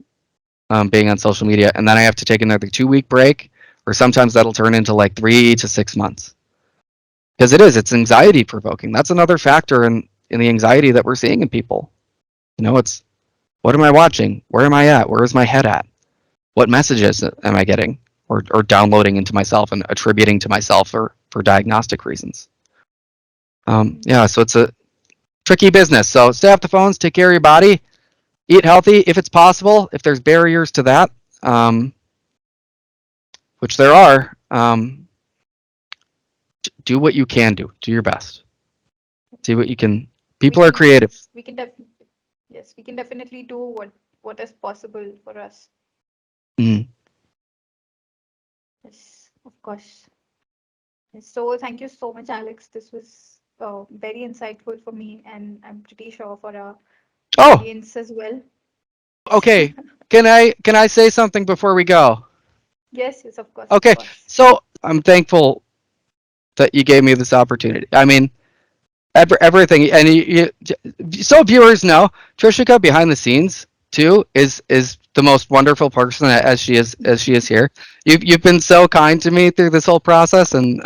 being on social media, and then I have to take another 2 week break, or sometimes that'll turn into like 3 to 6 months because it's anxiety provoking. That's another factor in the anxiety that we're seeing in people. It's what am I watching? Where am I at? Where is my head at? What messages am I getting or downloading into myself and attributing to myself for diagnostic reasons? Yeah, so it's a tricky business. So stay off the phones, take care of your body, eat healthy if it's possible. If there's barriers to that, um, which there are, do what you can do. Do your best. See what you can. We People are can creative. we can definitely yes, we can definitely do what is possible for us. Mm. Yes, of course. Yes, so thank you so much, Alex. This was very insightful for me, and I'm pretty sure for our Oh, audience as well. Yes. okay. Can I say something before we go? Yes, yes, of course, of Okay. course. So I'm thankful that you gave me this opportunity. I mean, everything, and so viewers know, Trishika behind the scenes too is the most wonderful person as she is here. You've been so kind to me through this whole process, and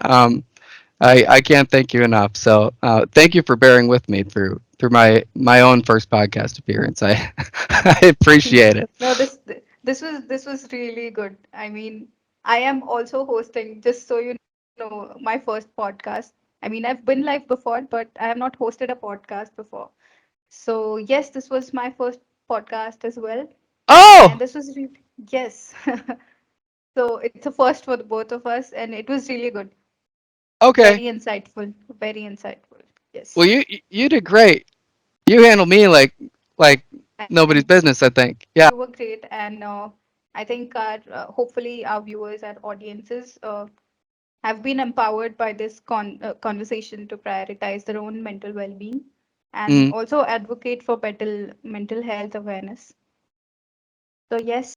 I can't thank you enough. So thank you for bearing with me through my own first podcast appearance. I I appreciate it. No, this was really good. I mean, I am also hosting, just so you know, my first podcast. I mean, I've been live before, but I have not hosted a podcast before. So yes, this was my first podcast as well, and Oh, this was really yes. So it's a first for the both of us, and it was really good. okay. Very insightful. Very insightful. Well, Yes. you did great. You handled me like And nobody's business. I think. Yeah. you were great, and I think our hopefully our viewers and audiences have been empowered by this conversation to prioritize their own mental well-being and Mm. also advocate for better mental health awareness. So yes,